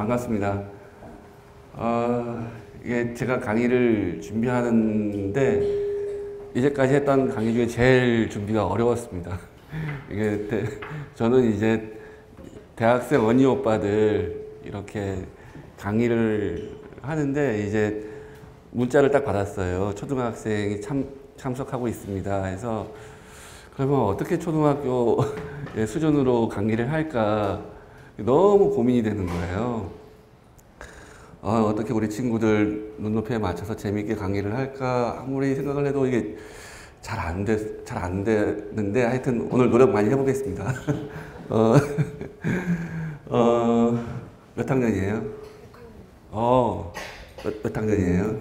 반갑습니다. 이게 제가 강의를 준비하는데 이제까지 했던 강의 중에 제일 준비가 어려웠습니다. 이게 저는 이제 대학생 언니 오빠들 이렇게 강의를 하는데 이제 문자를 딱 받았어요. 초등학생이 참석하고 있습니다. 해서 그러면 어떻게 초등학교 수준으로 강의를 할까 너무 고민이 되는 거예요. 어떻게 우리 친구들 눈높이에 맞춰서 재미있게 강의를 할까 아무리 생각을 해도 이게 잘 안 되는데 하여튼 오늘 노력 많이 해보겠습니다. 몇 학년이에요? 몇 학년이에요?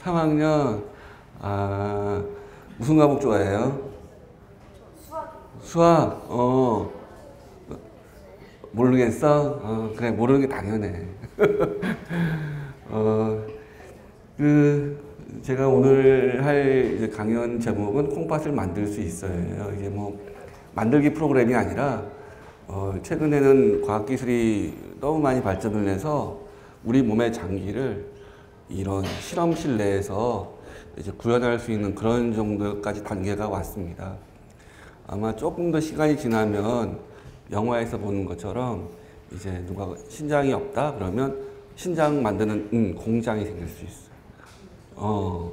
3학년. 무슨 과목 좋아해요? 수학. 모르겠어? 그래, 모르는 게 당연해. 제가 오늘 할 이제 강연 제목은 콩팥을 만들 수 있어요. 이게 뭐, 만들기 프로그램이 아니라, 최근에는 과학기술이 너무 많이 발전을 해서 우리 몸의 장기를 이런 실험실 내에서 이제 구현할 수 있는 그런 정도까지 단계가 왔습니다. 아마 조금 더 시간이 지나면 영화에서 보는 것처럼 이제 누가 신장이 없다 그러면 신장 만드는 공장이 생길 수 있어요.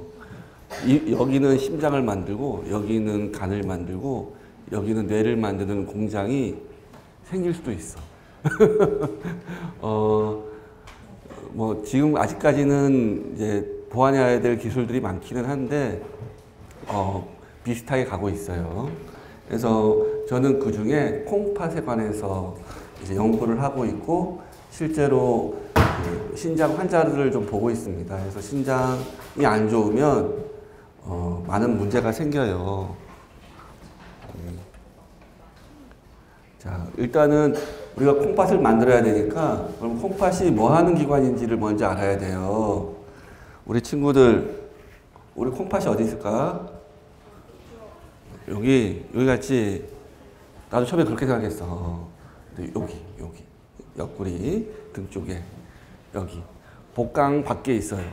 여기는 심장을 만들고 여기는 간을 만들고 여기는 뇌를 만드는 공장이 생길 수도 있어. 뭐 지금 아직까지는 이제 보완해야 될 기술들이 많기는 한데 비슷하게 가고 있어요. 그래서 저는 그 중에 콩팥에 관해서 이제 연구를 하고 있고 실제로 신장 환자들을 좀 보고 있습니다. 그래서 신장이 안 좋으면 많은 문제가 생겨요. 자, 일단은 우리가 콩팥을 만들어야 되니까 그럼 콩팥이 뭐 하는 기관인지를 먼저 알아야 돼요. 우리 친구들, 우리 콩팥이 어디 있을까? 여기 같이, 나도 처음에 그렇게 생각했어. 여기, 옆구리, 등 쪽에, 여기. 복강 밖에 있어요.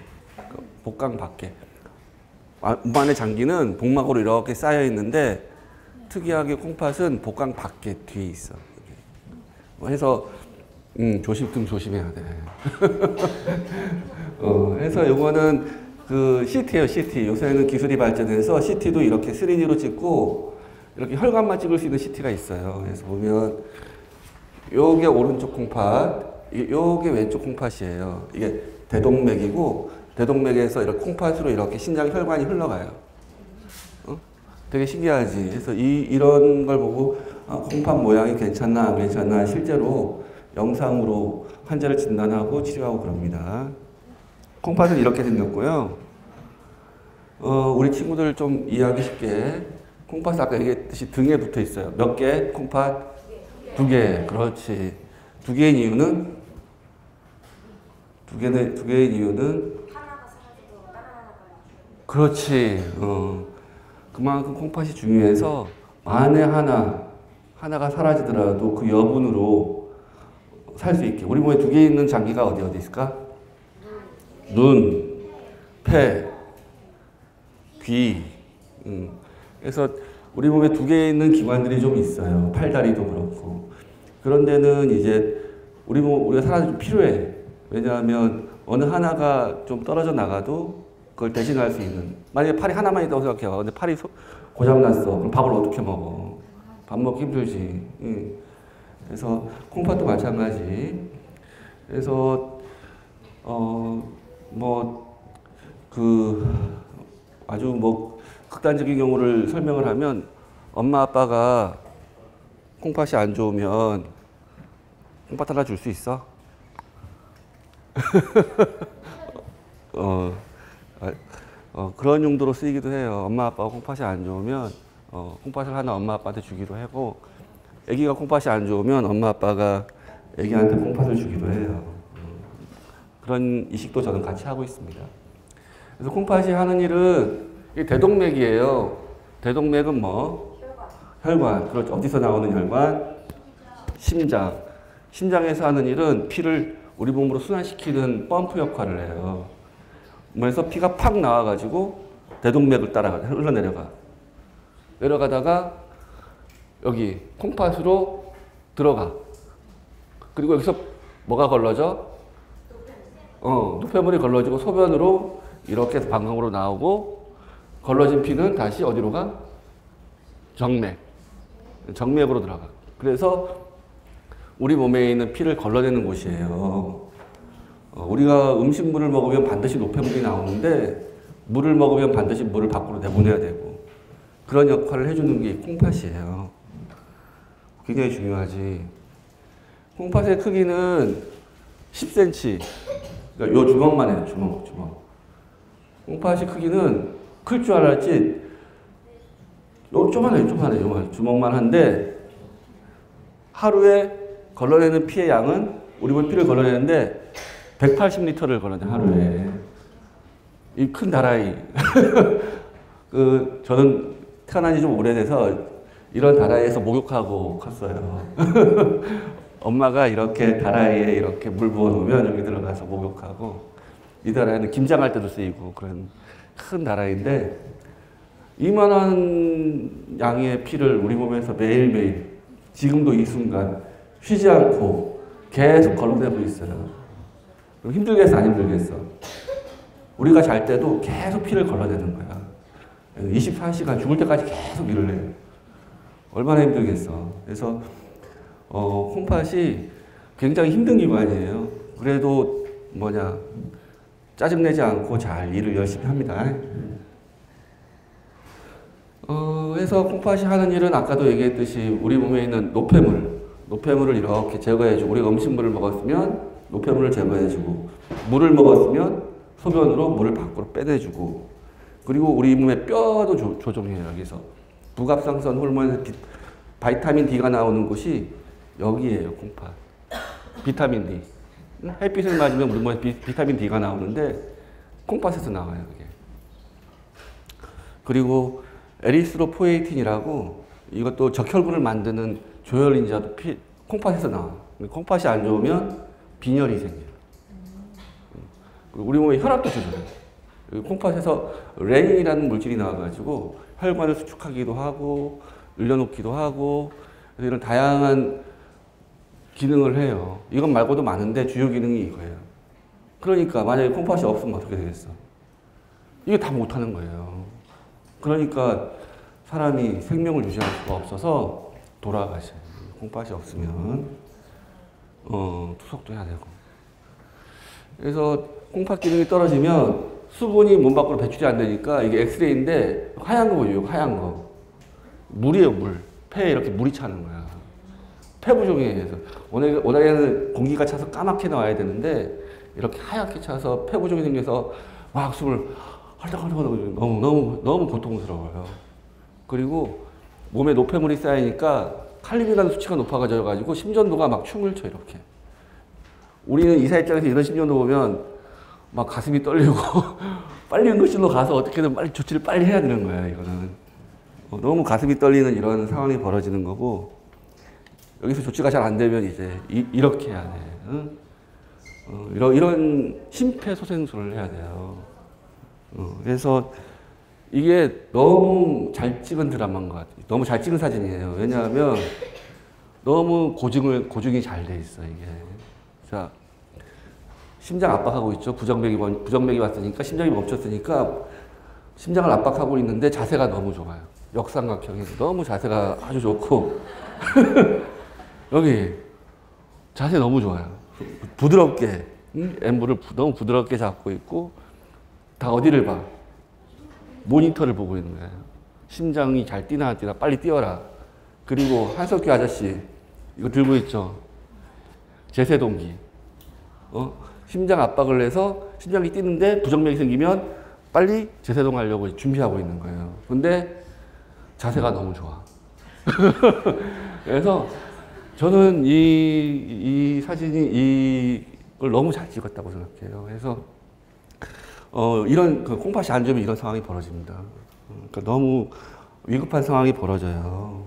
복강 밖에. 몸 안의 장기는 복막으로 이렇게 쌓여 있는데, 특이하게 콩팥은 복강 밖에 뒤에 있어. 해서, 등 조심해야 돼. 해서 요거는 CT예요, CT. 요새는 기술이 발전해서 CT도 이렇게 3D로 찍고 이렇게 혈관만 찍을 수 있는 CT가 있어요. 그래서 보면 요게 오른쪽 콩팥, 요게 왼쪽 콩팥이에요. 이게 대동맥이고 대동맥에서 이렇게 콩팥으로 이렇게 신장 혈관이 흘러가요. 되게 신기하지. 그래서 이런 걸 보고 콩팥 모양이 괜찮나 안 괜찮나 실제로 영상으로 환자를 진단하고 치료하고 그럽니다. 콩팥은 이렇게 생겼고요. 우리 친구들 좀 이해하기 쉽게 콩팥은 아까 얘기했듯이 등에 붙어 있어요. 몇 개? 콩팥? 2개. 그렇지. 2개인 이유는? 두 개인 이유는? 하나가 사라지고 다른 하나가 그렇지. 그만큼 콩팥이 중요해서 만에 하나가 사라지더라도 그 여분으로 살 수 있게. 우리 몸에 2개 있는 장기가 어디 있을까? 눈, 폐, 귀. 그래서 우리 몸에 2개 있는 기관들이 좀 있어요. 팔다리도 그렇고. 그런 데는 이제 우리가 살아서 좀 필요해. 왜냐하면 어느 하나가 좀 떨어져 나가도 그걸 대신할 수 있는. 만약에 팔이 하나만 있다고 생각해요. 근데 팔이 고장났어. 그럼 밥을 어떻게 먹어? 밥 먹기 힘들지. 그래서 콩팥도 마찬가지. 그래서 아주 극단적인 경우를 설명을 하면 엄마 아빠가 콩팥이 안 좋으면 콩팥 하나 줄 수 있어? 그런 용도로 쓰이기도 해요. 엄마 아빠가 콩팥이 안 좋으면 콩팥을 하나 엄마 아빠한테 주기도 하고 아기가 콩팥이 안 좋으면 엄마 아빠가 아기한테 콩팥을 주기도 해요. 그런 이식도 저는 같이 하고 있습니다. 그래서 콩팥이 하는 일은 대동맥이에요. 대동맥은 뭐? 혈관. 그렇죠. 어디서 나오는 혈관? 심장. 심장에서 하는 일은 피를 우리 몸으로 순환시키는 펌프 역할을 해요. 그래서 피가 팍 나와가지고 대동맥을 따라 흘러내려가. 내려가다가 여기 콩팥으로 들어가. 그리고 여기서 뭐가 걸러져? 노폐물이 걸러지고 소변으로 이렇게 해서 방광으로 나오고 걸러진 피는 다시 어디로 가? 정맥. 정맥으로 들어가. 그래서 우리 몸에 있는 피를 걸러내는 곳이에요. 우리가 음식물을 먹으면 반드시 노폐물이 나오는데 물을 먹으면 반드시 물을 밖으로 내보내야 되고 그런 역할을 해주는 게 콩팥이에요. 굉장히 중요하지. 콩팥의 크기는 10cm. 그러니까 요 주먹만 해요. 주먹. 콩팥의 크기는 클 줄 알았지. 요만해요. 주먹만 한데 하루에 걸러내는 피의 양은 우리 몸 피를 걸러내는데 180리터를 걸러내 하루에. 이 큰 다라이. 저는 태어난 지 좀 오래돼서 이런 다라이에서 목욕하고 컸어요. 엄마가 이렇게 다라이에 이렇게 물 부어 놓으면 여기 들어가서 목욕하고 이 다라이는 김장할 때도 쓰이고 그런 큰 다라이인데 이만한 양의 피를 우리 몸에서 매일매일 지금도 이 순간 쉬지 않고 계속 걸러내고 있어요. 그럼 힘들겠어, 안 힘들겠어? 우리가 잘 때도 계속 피를 걸러내는 거야. 24시간 죽을 때까지 계속 일을 해요. 얼마나 힘들겠어. 그래서 콩팥이 굉장히 힘든 기관이에요. 그래도 짜증내지 않고 잘 일을 열심히 합니다. 그래서 콩팥이 하는 일은 아까도 얘기했듯이 우리 몸에 있는 노폐물을 이렇게 제거해주고 우리가 음식물을 먹었으면 노폐물을 제거해주고 물을 먹었으면 소변으로 물을 밖으로 빼내주고 그리고 우리 몸의 뼈도 조종해요. 여기서 부갑상선 호르몬에서 바이타민 D가 나오는 곳이 여기에요. 콩팥. 비타민 D. 햇빛을 맞으면 우리 몸에 비타민 D가 나오는데 콩팥에서 나와요. 그게. 그리고 에리스로포에이틴이라고 이것도 적혈구를 만드는 조혈인자도 콩팥에서 나와. 콩팥이 안 좋으면 빈혈이 생겨요. 그리고 우리 몸의 혈압도 조절해요. 콩팥에서 레닌이라는 물질이 나와가지고 혈관을 수축하기도 하고 늘려놓기도 하고 그래서 이런 다양한 기능을 해요. 이것 말고도 많은데 주요 기능이 이거예요. 그러니까 만약에 콩팥이 없으면 어떻게 되겠어? 이게 다 못하는 거예요. 그러니까 사람이 생명을 유지할 수가 없어서 돌아가셔요. 콩팥이 없으면 투석도 해야 되고. 그래서 콩팥 기능이 떨어지면 수분이 몸 밖으로 배출이 안 되니까 이게 엑스레이인데 하얀 거 보여요. 하얀 거. 물이에요, 물. 폐에 이렇게 물이 차는 거야. 폐 부종에 의해서. 원래는 공기가 차서 까맣게 나와야 되는데 이렇게 하얗게 차서 폐 부종이 생겨서 막 숨을 헐떡헐떡 너무 고통스러워요. 그리고 몸에 노폐물이 쌓이니까 칼륨이라는 수치가 높아가지고 심전도가 막 춤을 춰 이렇게. 우리는 이사 입장에서 이런 심전도 보면 막 가슴이 떨리고 빨리 응급실로 가서 어떻게든 빨리 조치를 빨리 해야 되는 거야. 이거는 너무 가슴이 떨리는 이런 상황이 벌어지는 거고 여기서 조치가 잘 안 되면 이제 이렇게 해야 돼. 응? 이런 심폐소생술을 해야 돼요. 그래서 이게 너무 잘 찍은 드라마인 것 같아요. 너무 잘 찍은 사진이에요. 왜냐하면 너무 고증이 잘 돼 있어 이게. 자, 심장 압박하고 있죠. 부정맥이 왔으니까 심장이 멈췄으니까 심장을 압박하고 있는데 자세가 너무 좋아요. 역삼각형에서 너무 자세가 아주 좋고 여기 자세 너무 좋아요. 부드럽게 엠브를 너무 부드럽게 잡고 있고 다 어디를 봐? 모니터를 보고 있는 거예요. 심장이 잘 뛰나 안 뛰나 빨리 뛰어라. 그리고 한석규 아저씨 이거 들고 있죠. 제세동기. 심장 압박을 해서 심장이 뛰는데 부정맥이 생기면 빨리 제세동 하려고 준비하고 있는 거예요. 근데 자세가 너무 좋아. 그래서 저는 이 사진이 이걸 너무 잘 찍었다고 생각해요. 그래서 이런 콩팥이 안 좋으면 이런 상황이 벌어집니다. 그러니까 너무 위급한 상황이 벌어져요.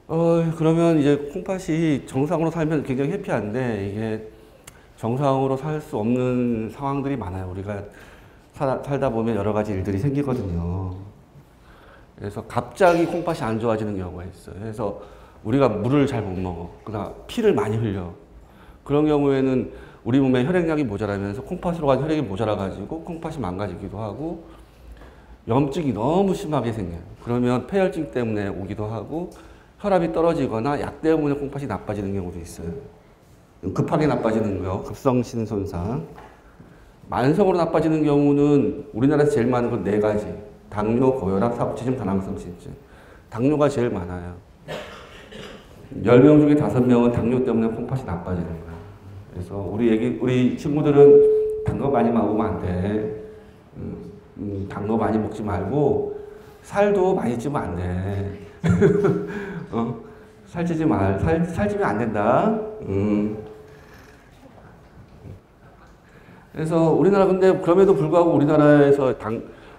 그러면 이제 콩팥이 정상으로 살면 굉장히 해피한데 이게 정상으로 살 수 없는 상황들이 많아요. 우리가 살다 보면 여러 가지 일들이 생기거든요. 그래서 갑자기 콩팥이 안 좋아지는 경우가 있어요. 그래서 우리가 물을 잘 못 먹어. 그러나 피를 많이 흘려. 그런 경우에는 우리 몸에 혈액량이 모자라면서 콩팥으로 간 혈액이 모자라가지고 콩팥이 망가지기도 하고 염증이 너무 심하게 생겨요. 그러면 폐혈증 때문에 오기도 하고 혈압이 떨어지거나 약 때문에 콩팥이 나빠지는 경우도 있어요. 급하게 나빠지는 거, 급성신 손상. 만성으로 나빠지는 경우는 우리나라에서 제일 많은 건 4가지. 당뇨, 고혈압, 사고치증, 다낭성신증. 당뇨가 제일 많아요. 10명 중에 5명은 당뇨 때문에 콩팥이 나빠지는 거예요. 그래서 우리 친구들은 단 거 많이 먹으면 안 돼. 단 거 많이 먹지 말고 살도 많이 찌면 안 돼. 살찌지 말. 살찌면 안 된다. 그래서 우리나라 근데 그럼에도 불구하고 우리나라에서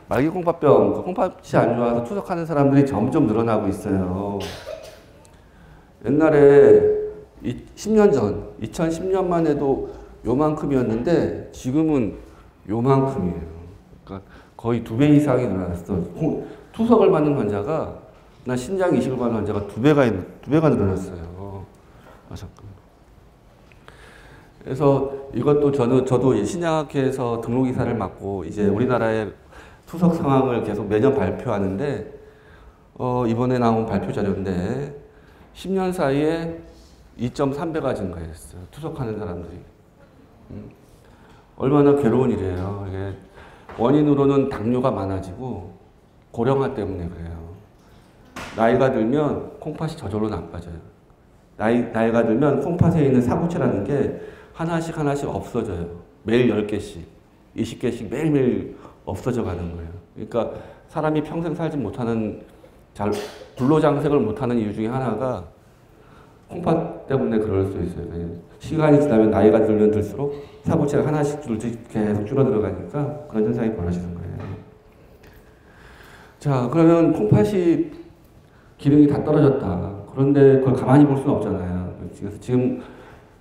말기 콩팥병, 콩팥이 안 좋아서 투석하는 사람들이 점점 늘어나고 있어요. 옛날에 10년 전, 2010년만 해도 요만큼이었는데 지금은 요만큼이에요. 그러니까 거의 2배 이상이 늘어났어. 투석을 받는 환자가, 나 신장 이식을 받는 환자가 2배가 늘어났어요. 잠깐. 그래서 이것도 저도 신장학회에서 등록이사를 맡고 이제 우리나라의 투석 상황을 계속 매년 발표하는데, 이번에 나온 발표 자료인데, 10년 사이에 2.3배가 증가했어요. 투석하는 사람들이. 얼마나 괴로운 일이에요. 이게 원인으로는 당뇨가 많아지고 고령화 때문에 그래요. 나이가 들면 콩팥이 저절로 나빠져요. 나이가 들면 콩팥에 있는 사구체라는 게 하나씩 없어져요. 매일 10개씩, 20개씩 매일매일 없어져 가는 거예요. 그러니까 사람이 평생 살지 못하는, 불로장생을 못하는 이유 중에 하나가 콩팥 때문에 그럴 수 있어요. 시간이 지나면 나이가 들면 들수록 사구체가 하나씩 계속 줄어들어 가니까 그런 현상이 벌어지는 거예요. 자, 그러면 콩팥이 기능이 다 떨어졌다. 그런데 그걸 가만히 볼 수는 없잖아요. 그래서 지금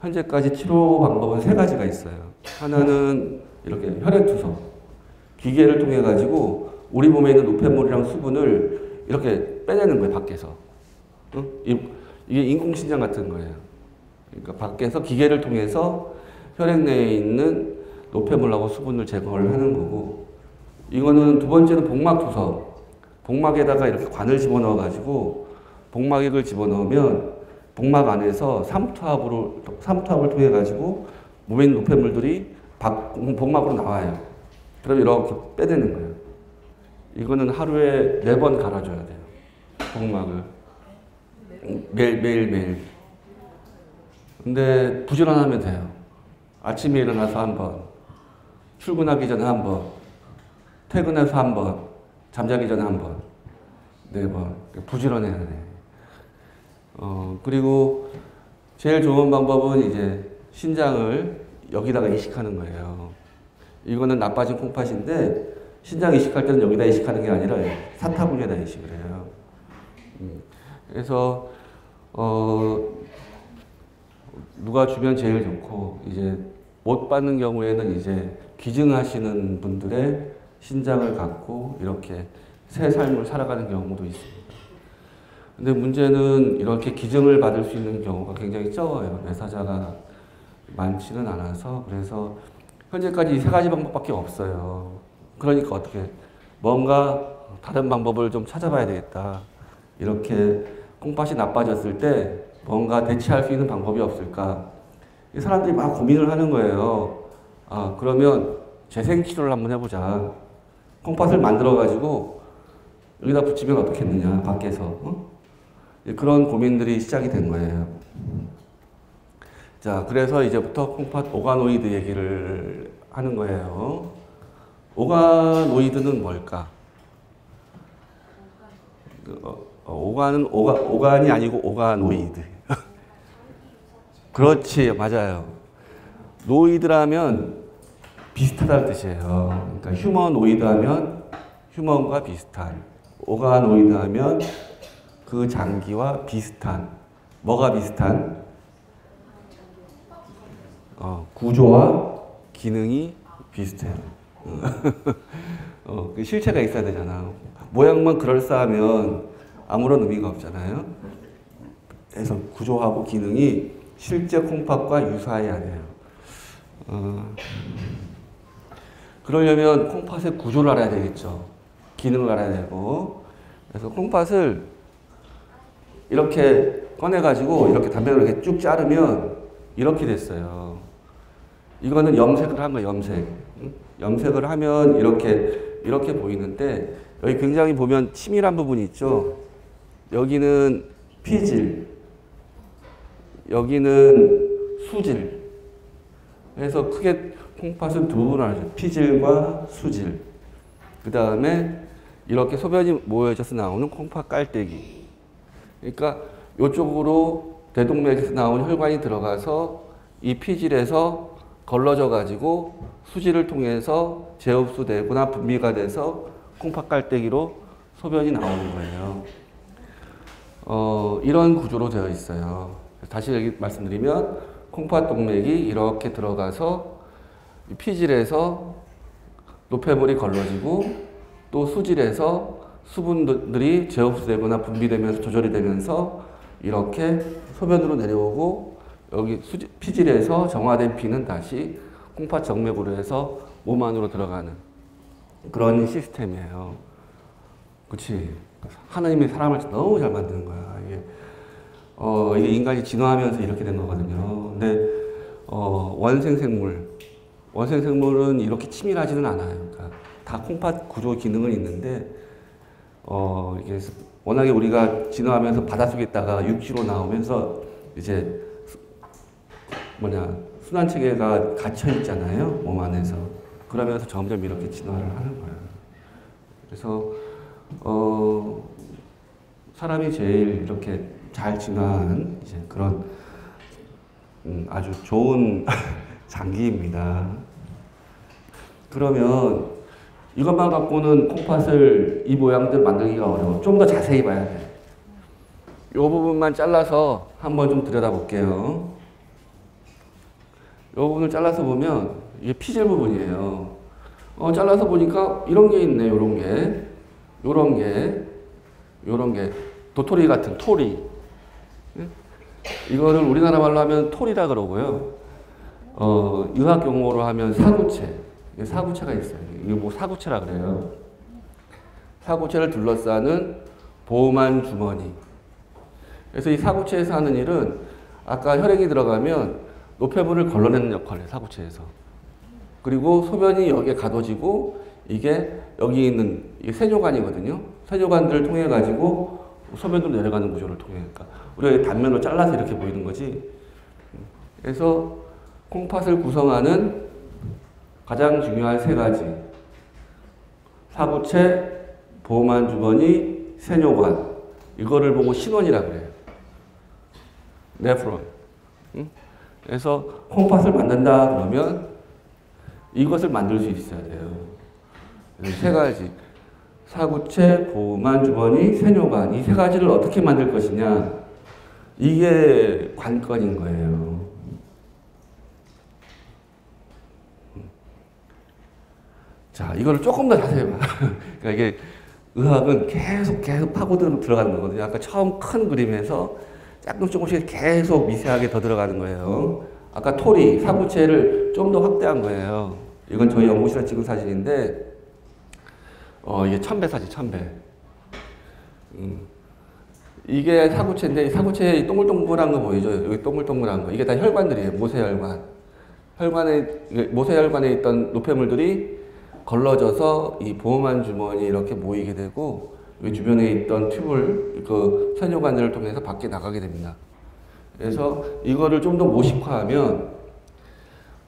현재까지 치료 방법은 3가지가 있어요. 하나는 이렇게 혈액투석. 기계를 통해 가지고 우리 몸에 있는 노폐물이랑 수분을 이렇게 빼내는 거예요, 밖에서. 이게 인공신장 같은 거예요. 그러니까 밖에서 기계를 통해서 혈액 내에 있는 노폐물하고 수분을 제거를 하는 거고, 이거는 2번째는 복막투석. 복막에다가 이렇게 관을 집어넣어 가지고 복막액을 집어넣으면 복막 안에서 삼투압을 통해 가지고 몸에 있는 노폐물들이 복막으로 나와요. 그럼 이렇게 빼내는 거예요. 이거는 하루에 4번 갈아줘야 돼요. 복막을. 매일. 근데 부지런하면 돼요. 아침에 일어나서 1번, 출근하기 전에 1번, 퇴근해서 1번, 잠자기 전에 1번, 4번. 부지런해야 돼. 그리고 제일 좋은 방법은 이제 신장을 여기다가 이식하는 거예요. 이거는 나빠진 콩팥인데 신장 이식할 때는 여기다 이식하는 게 아니라 사타구니에다 이식을 해요. 그래서 누가 주면 제일 좋고, 이제 못 받는 경우에는 이제 기증하시는 분들의 신장을 갖고 이렇게 새 삶을 살아가는 경우도 있습니다. 근데 문제는 이렇게 기증을 받을 수 있는 경우가 굉장히 적어요. 내사자가 많지는 않아서. 그래서 현재까지 이 3가지 방법밖에 없어요. 그러니까 어떻게 뭔가 다른 방법을 좀 찾아봐야 되겠다. 이렇게 콩팥이 나빠졌을 때 뭔가 대체할 수 있는 방법이 없을까. 이 사람들이 막 고민을 하는 거예요. 그러면 재생치료를 한번 해보자. 콩팥을 만들어가지고 여기다 붙이면 어떻겠느냐, 밖에서. 그런 고민들이 시작이 된 거예요. 자, 그래서 이제부터 콩팥 오가노이드 얘기를 하는 거예요. 오가노이드는 뭘까? 오간은 오간이 아니고 오가노이드. 그렇지, 맞아요. 노이드라면 비슷하다는 뜻이에요. 그러니까 휴머노이드 하면 휴먼과 비슷한, 오가노이드 하면 그 장기와 비슷한. 뭐가 비슷한? 구조와 기능이 비슷해요. 그 실체가 있어야 되잖아. 모양만 그럴싸하면 아무런 의미가 없잖아요. 그래서 구조하고 기능이 실제 콩팥과 유사해야 돼요. 그러려면 콩팥의 구조를 알아야 되겠죠. 기능을 알아야 되고. 그래서 콩팥을 이렇게 꺼내가지고 이렇게 단면을 이렇게 쭉 자르면 이렇게 됐어요. 이거는 염색을 한 거예요, 염색. 염색을 하면 이렇게 보이는데, 여기 굉장히 보면 치밀한 부분이 있죠. 여기는 피질, 여기는 수질. 그래서 크게 콩팥은 두 부분을 하죠. 피질과 수질. 그 다음에 이렇게 소변이 모여져서 나오는 콩팥 깔때기. 그러니까 이쪽으로 대동맥에서 나오는 혈관이 들어가서 이 피질에서 걸러져 가지고 수질을 통해서 재흡수되거나 분비가 돼서 콩팥 깔때기로 소변이 나오는 거예요. 이런 구조로 되어 있어요. 다시 여기 말씀드리면 콩팥 동맥이 이렇게 들어가서 피질에서 노폐물이 걸러지고 또 수질에서 수분들이 재흡수되거나 분비되면서 조절이 되면서 이렇게 소변으로 내려오고 여기 피질에서 정화된 피는 다시 콩팥 정맥으로 해서 몸 안으로 들어가는 그런 시스템이에요. 그렇지? 하나님이 사람을 너무 잘 만드는 거야. 이게 인간이 진화하면서 이렇게 된 거거든요. 근데 원생생물은 이렇게 치밀하지는 않아요. 그러니까 다 콩팥 구조 기능은 있는데 이게 워낙에 우리가 진화하면서 바닷속에 있다가 육지로 나오면서 이제 순환 체계가 갇혀 있잖아요, 몸 안에서. 그러면서 점점 이렇게 진화를 하는 거예요. 그래서 사람이 제일 이렇게 잘 진화한 이제 그런 아주 좋은 장기입니다. 그러면 이것만 갖고는 콩팥을 이 모양들 만들기가 어려워. 좀 더 자세히 봐야 돼. 이 부분만 잘라서 한번 좀 들여다볼게요. 이 부분을 잘라서 보면 이게 피질 부분이에요. 잘라서 보니까 이런 게 있네. 요런 게 도토리 같은 토리. 이거를 우리나라 말로 하면 토리라 그러고요. 의학 용어로 하면 사구체. 사구체가 있어요. 이거 뭐 사구체라 그래요. 사구체를 둘러싸는 보호막 주머니. 그래서 이 사구체에서 하는 일은 아까 혈액이 들어가면 노폐물을 걸러내는 역할을 해요. 사구체에서. 그리고 소변이 여기에 가둬지고 이게 여기 있는 이게 세뇨관이거든요. 세뇨관들을 통해 가지고 소변으로 내려가는 구조를 통해. 그러니까 우리가 단면으로 잘라서 이렇게 보이는 거지. 그래서 콩팥을 구성하는 가장 중요한 세 가지. 사구체, 보호막 주머니, 세뇨관. 이거를 보고 신원이라 그래요. 네프론. 그래서 콩팥을 만든다 그러면 이것을 만들 수 있어야 돼요. 세 가지. 사구체, 보호막 주머니, 세뇨관. 이 세 가지를 어떻게 만들 것이냐. 이게 관건인 거예요. 자, 이거를 조금 더 자세히 봐. 그러니까 이게 의학은 계속 파고들어 들어가는 거거든요. 아까 처음 큰 그림에서 조금씩 계속 미세하게 더 들어가는 거예요. 아까 토리, 사구체를 좀 더 확대한 거예요. 이건 저희 연구실에 찍은 사진인데, 이게 1000배 사진, 1000배. 이게 사구체인데, 사구체에 동글동글한 거 보이죠? 여기 동글동글한 거. 이게 다 혈관들이에요. 모세혈관. 모세혈관에 있던 노폐물들이 걸러져서 이 보호막 주머니 이렇게 모이게 되고, 여기 주변에 있던 튜블, 그 세뇨관들을 통해서 밖에 나가게 됩니다. 그래서 이거를 좀 더 모식화하면,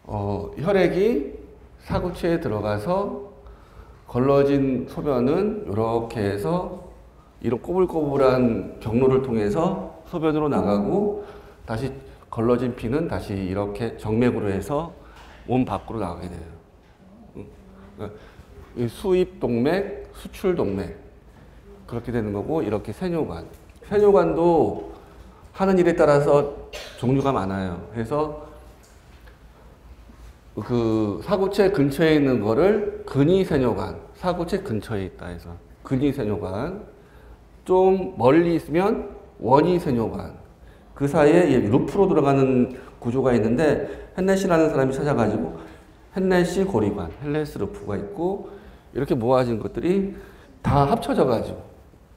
혈액이 사구체에 들어가서 걸러진 소변은 이렇게 해서 이런 꼬불꼬불한 경로를 통해서 소변으로 나가고 다시 걸러진 피는 다시 이렇게 정맥으로 해서 몸 밖으로 나가게 돼요. 수입 동맥, 수출 동맥 그렇게 되는 거고 이렇게 세뇨관. 세뇨관도 하는 일에 따라서 종류가 많아요. 그래서 그 사고체 근처에 있는 거를 근위세뇨관, 사고체 근처에 있다 해서 근위세뇨관, 좀 멀리 있으면 원위세뇨관, 그 사이에 루프로 들어가는 구조가 있는데 헨넷이라는 사람이 찾아가지고 헨넷이 고리관, 헬레스 루프가 있고 이렇게 모아진 것들이 다 합쳐져가지고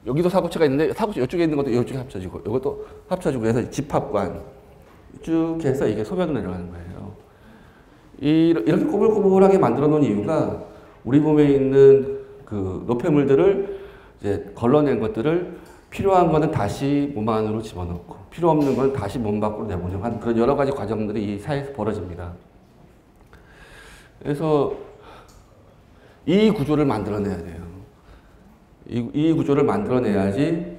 여기도 사고체가 있는데 사고체 이쪽에 있는 것도 이쪽에 합쳐지고 이것도 합쳐지고 해서 집합관 쭉 해서 이게 소변으로 내려가는 거예요. 이렇게 꼬불꼬불하게 만들어 놓은 이유가 우리 몸에 있는 그 노폐물들을 이제 걸러낸 것들을 필요한 거는 다시 몸 안으로 집어넣고 필요 없는 건 다시 몸 밖으로 내보내고 하는 그런 여러 가지 과정들이 이 사이에서 벌어집니다. 그래서 이 구조를 만들어내야 돼요. 이 구조를 만들어내야지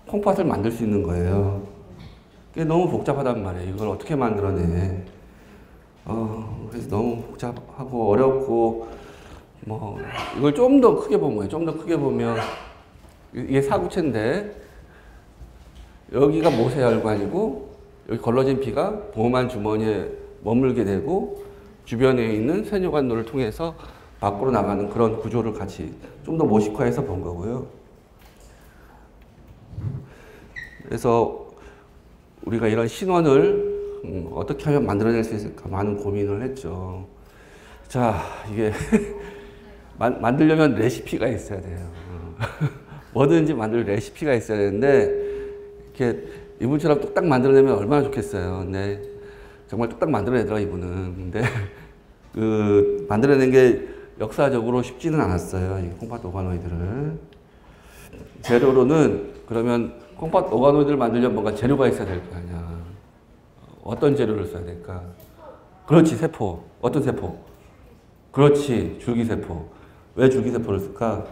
콩팥을 만들 수 있는 거예요. 그게 너무 복잡하단 말이에요. 이걸 어떻게 만들어내. 그래서 너무 복잡하고 어렵고, 뭐, 이걸 좀 더 크게 보면, 좀 더 크게 보면, 이게 사구체인데, 여기가 모세혈관이고, 여기 걸러진 피가 보호만 주머니에 머물게 되고, 주변에 있는 세뇨관노를 통해서 밖으로 나가는 그런 구조를 같이 좀 더 모식화해서 본 거고요. 그래서 우리가 이런 신원을 어떻게 하면 만들어낼 수 있을까 많은 고민을 했죠. 자, 이게 만들려면 레시피가 있어야 돼요. 뭐든지 만들 레시피가 있어야 되는데 이렇게 이분처럼 뚝딱 만들어내면 얼마나 좋겠어요. 근데 정말 뚝딱 만들어내더라 이분은. 근데 그 만들어낸 게 역사적으로 쉽지는 않았어요. 이 콩팥 오가노이드를. 재료로는 그러면 콩팥 오가노이드를 만들려면 뭔가 재료가 있어야 될 거 아니야. 어떤 재료를 써야 될까? 그렇지, 세포. 어떤 세포? 그렇지, 줄기세포. 왜 줄기세포를 쓸까?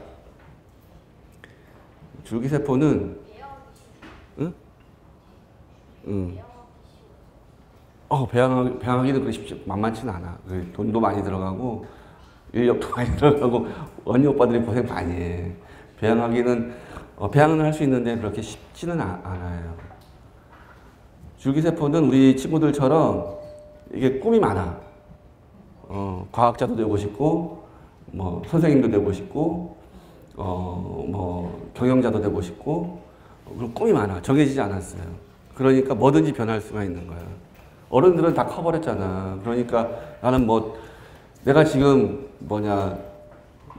줄기세포는 응? 응. 배양하기는 그렇게 쉽지 만만치는 않아. 돈도 많이 들어가고 인력도 많이 들어가고 언니 오빠들이 고생 많이 해. 배양하기는 배양은 할 수 있는데 그렇게 쉽지는 않아요. 줄기세포는 우리 친구들처럼 이게 꿈이 많아. 과학자도 되고 싶고, 뭐 선생님도 되고 싶고, 뭐 경영자도 되고 싶고, 그런 꿈이 많아. 정해지지 않았어요. 그러니까 뭐든지 변할 수가 있는 거야. 어른들은 다 커버렸잖아. 그러니까 나는 뭐 내가 지금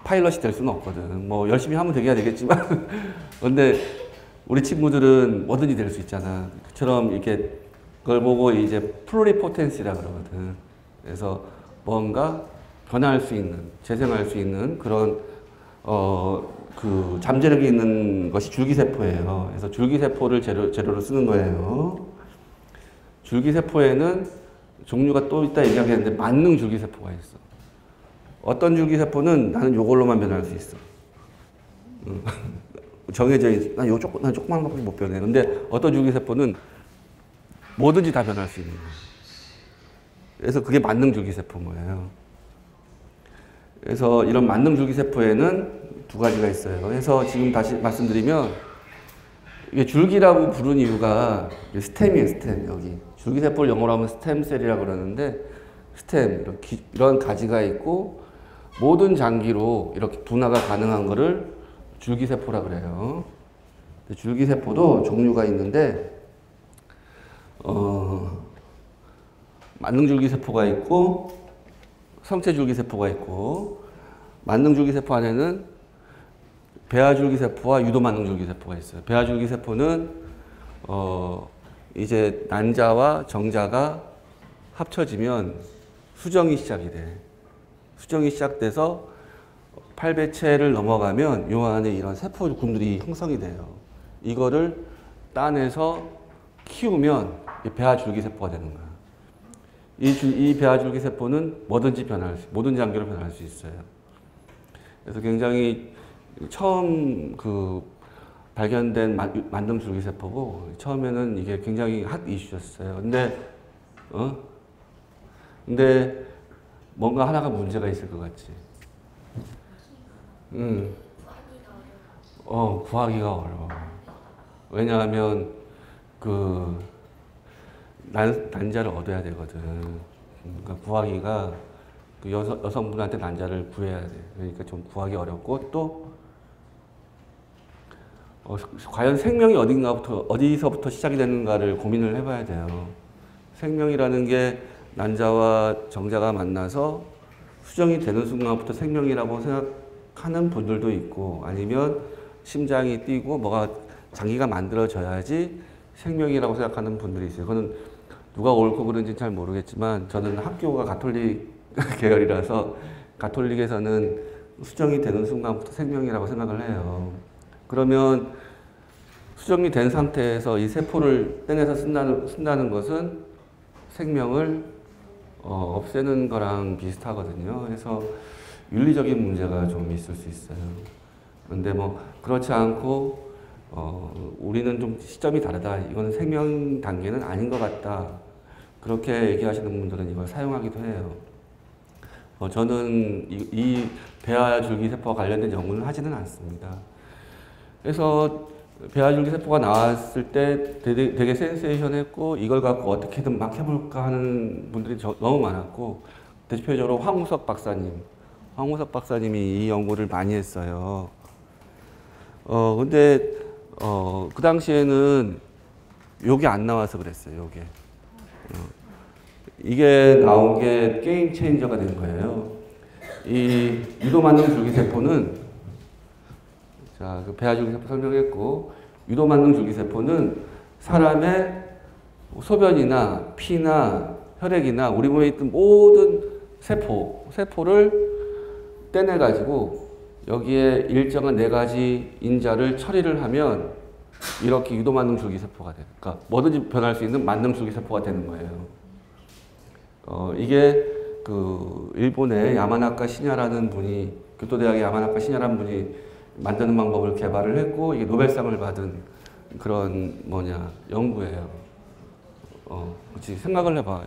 파일럿이 될 수는 없거든. 뭐 열심히 하면 되겠지만 근데 우리 친구들은 뭐든지 될 수 있잖아. 그처럼 이렇게 그걸 보고 이제 플로리포텐시라 그러거든. 그래서 뭔가 변화할 수 있는, 재생할 수 있는 그런 그 잠재력이 있는 것이 줄기세포예요. 그래서 줄기세포를 재료로 쓰는 거예요. 줄기세포에는 종류가 또 있다 얘기하겠는데 만능 줄기세포가 있어. 어떤 줄기세포는 나는 요걸로만 변할 수 있어. 정해져 있어. 난 조그만 것밖에 못 변해. 근데 어떤 줄기세포는 뭐든지 다 변할 수 있는 거예요. 그래서 그게 만능 줄기세포인 거예요. 그래서 이런 만능 줄기세포에는 두 가지가 있어요. 그래서 지금 다시 말씀드리면 이게 줄기라고 부른 이유가 스템이에요, 스템. 여기. 줄기세포를 영어로 하면 스템셀이라고 그러는데 스템, 이런 가지가 있고 모든 장기로 이렇게 분화가 가능한 거를 줄기세포라 그래요. 줄기세포도 종류가 있는데 만능줄기세포가 있고 성체줄기세포가 있고 만능줄기세포 안에는 배아줄기세포와 유도만능줄기세포가 있어요. 배아줄기세포는 이제 난자와 정자가 합쳐지면 수정이 시작이 돼. 수정이 시작돼서 팔배체를 넘어가면 요 안에 이런 세포군들이 형성이 돼요. 이거를 따내서 키우면 배아줄기세포가 되는 거야. 이 배아줄기세포는 뭐든지 모든 장기로 변할 수 있어요. 그래서 굉장히 처음 발견된 만능줄기세포고 처음에는 이게 굉장히 핫 이슈였어요. 근데 뭔가 하나가 문제가 있을 것 같지. 구하기가 어려워. 왜냐하면 난자를 얻어야 되거든. 그러니까 구하기가 그 여성분한테 난자를 구해야 돼. 그러니까 좀 구하기 어렵고 또 과연 생명이 어디서부터 시작이 되는가를 고민을 해봐야 돼요. 생명이라는 게 난자와 정자가 만나서 수정이 되는 순간부터 생명이라고 생각하는 분들도 있고 아니면 심장이 뛰고 뭐가 장기가 만들어져야지 생명이라고 생각하는 분들이 있어요. 그거는 누가 옳고 그른지는 잘 모르겠지만 저는 학교가 가톨릭 계열이라서 가톨릭에서는 수정이 되는 순간부터 생명이라고 생각을 해요. 그러면 수정이 된 상태에서 이 세포를 떼내서 쓴다는 것은 생명을 없애는 거랑 비슷하거든요. 그래서 윤리적인 문제가 좀 있을 수 있어요. 그런데 뭐 그렇지 않고 우리는 좀 시점이 다르다. 이거는 생명 단계는 아닌 것 같다. 그렇게 얘기하시는 분들은 이걸 사용하기도 해요. 저는 이 배아줄기세포와 관련된 연구는 하지는 않습니다. 그래서 배아줄기세포가 나왔을 때 되게 센세이션했고 이걸 갖고 어떻게든 막 해볼까 하는 분들이 너무 많았고 대표적으로 황우석 박사님이 이 연구를 많이 했어요. 근데 그 당시에는 요게 안 나와서 그랬어요. 요게. 이게 나온 게 게임 체인저가 된 거예요. 이 유도만능 줄기세포는 자, 그 배아줄기세포 설명했고 유도만능 줄기세포는 사람의 소변이나 피나 혈액이나 우리 몸에 있던 모든 세포를 떼내가지고 여기에 일정한 4가지 인자를 처리를 하면 이렇게 유도만능 줄기세포가 돼요. 그러니까 뭐든지 변할 수 있는 만능 줄기세포가 되는 거예요. 이게 그 일본의 야마나카 시냐라는 분이 교토대학의 야마나카 시냐라는 분이 만드는 방법을 개발을 했고 이게 노벨상을 받은 그런 연구예요. 그렇지 생각을 해봐.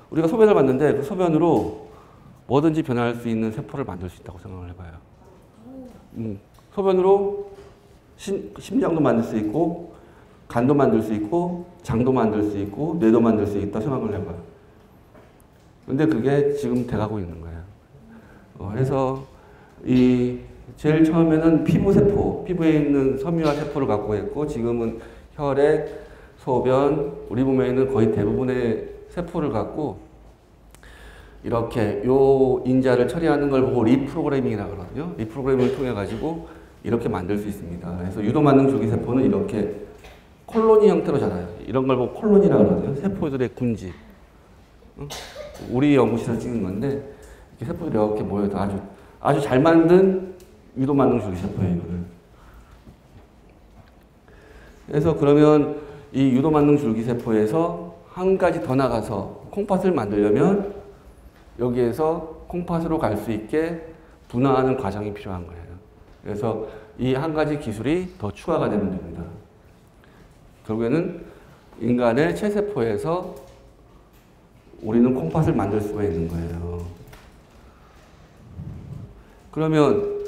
우리가 소변을 봤는데 그 소변으로 뭐든지 변할 수 있는 세포를 만들 수 있다고 생각을 해봐요. 소변으로 심장도 만들 수 있고 간도 만들 수 있고 장도 만들 수 있고 뇌도 만들 수 있다 생각을 해봐요. 근데 그게 지금 돼가고 있는 거예요. 그래서 제일 처음에는 피부에 있는 섬유화 세포를 갖고 있고 지금은 혈액, 소변, 우리 몸에 있는 거의 대부분의 세포를 갖고 이렇게 요 인자를 처리하는 걸 보고 리프로그래밍이라고 그러거든요. 리프로그래밍을 통해 가지고 이렇게 만들 수 있습니다. 그래서 유도만능 줄기세포는 이렇게 콜로니 형태로 자라요. 이런 걸 보고 콜로니라고 그러거든요. 세포들의 군집. 우리 연구실에서 찍은 건데 이렇게 세포들이 이렇게 모여서 아주 잘 만든 유도만능 줄기세포예요. 이거는. 그래서 그러면 이 유도만능 줄기세포에서 한 가지 더 나가서 콩팥을 만들려면 여기에서 콩팥으로 갈 수 있게 분화하는 과정이 필요한 거예요. 그래서 이 한 가지 기술이 더 추가가 되면 됩니다. 결국에는 인간의 체세포에서 우리는 콩팥을 만들 수가 있는 거예요. 그러면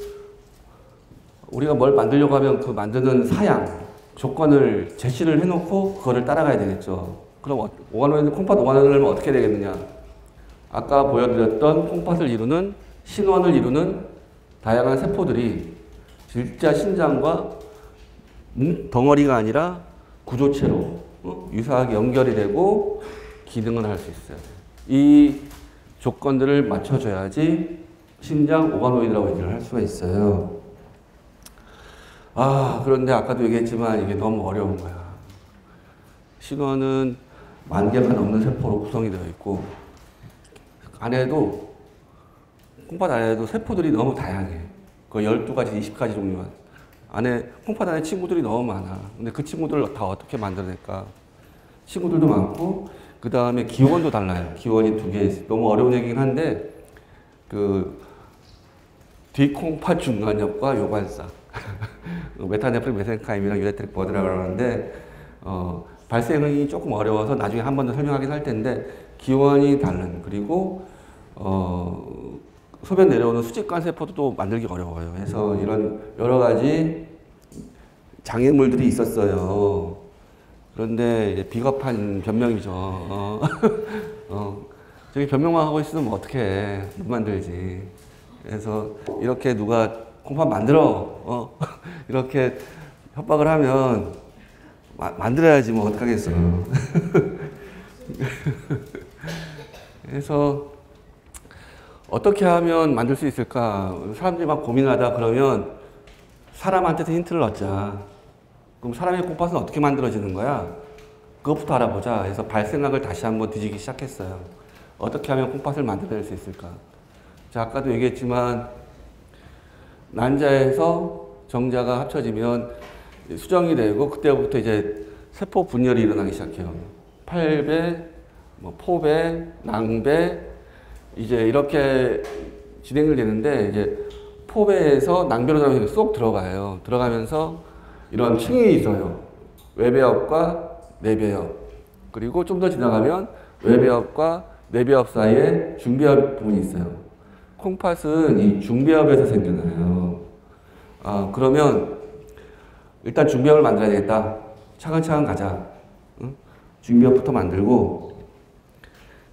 우리가 뭘 만들려고 하면 그 만드는 사양, 조건을 제시를 해놓고 그거를 따라가야 되겠죠. 그럼 콩팥 오가노이드를 어떻게 되겠느냐? 아까 보여드렸던 콩팥을 이루는 신원을 이루는 다양한 세포들이 진짜 신장과 덩어리가 아니라 구조체로 유사하게 연결이 되고 기능을 할 수 있어요. 이 조건들을 맞춰줘야지 신장 오가노이드라고 얘기를 할 수가 있어요. 그런데 아까도 얘기했지만 이게 너무 어려운 거야. 신원은 10,000개가 넘는 세포로 구성이 되어 있고 콩팥 안에도 세포들이 너무 다양해. 거의 12가지, 20가지 종류가. 콩팥 안에 친구들이 너무 많아. 근데 그 친구들을 다 어떻게 만들어낼까? 친구들도 많고, 그 다음에 기원도 달라요. 기원이 2개. 너무 어려운 얘기긴 한데, 뒷콩팥 중간엽과 요관사. 메타네프린 메센카임이랑 유레트릭 버드라고 그러는데, 발생이 조금 어려워서 나중에 한 번 더 설명하긴 할 텐데, 기원이 다른, 그리고, 소변 내려오는 수직관 세포도 또 만들기 어려워요. 그래서 이런 여러 가지 장애물들이 있었어요. 그런데 이제 비겁한 변명이죠. 저기 변명만 하고 있으면 어떡해. 못 만들지. 그래서 이렇게 누가 콩팥 만들어. 이렇게 협박을 하면 만들어야지 뭐 어떡하겠어. 그래서 어떻게 하면 만들 수 있을까? 사람들이 막 고민하다 그러면 사람한테서 힌트를 얻자. 그럼 사람의 콩팥은 어떻게 만들어지는 거야? 그것부터 알아보자. 그래서 발생학을 다시 한번 뒤지기 시작했어요. 어떻게 하면 콩팥을 만들어낼 수 있을까? 자, 아까도 얘기했지만 난자에서 정자가 합쳐지면 수정이 되고 그때부터 이제 세포 분열이 일어나기 시작해요. 팔배, 뭐 포배, 낭배 이제 이렇게 진행이 되는데 이제 포배에서 낭배로 쏙 들어가요. 들어가면서 이런 층이 있어요. 외배엽과 내배엽. 그리고 좀 더 지나가면 외배엽과 내배엽 사이에 중배엽 부분이 있어요. 콩팥은 이 중배엽에서 생겨나요. 그러면 일단 중배엽을 만들어야 되겠다. 차근차근 가자. 응? 중배엽부터 만들고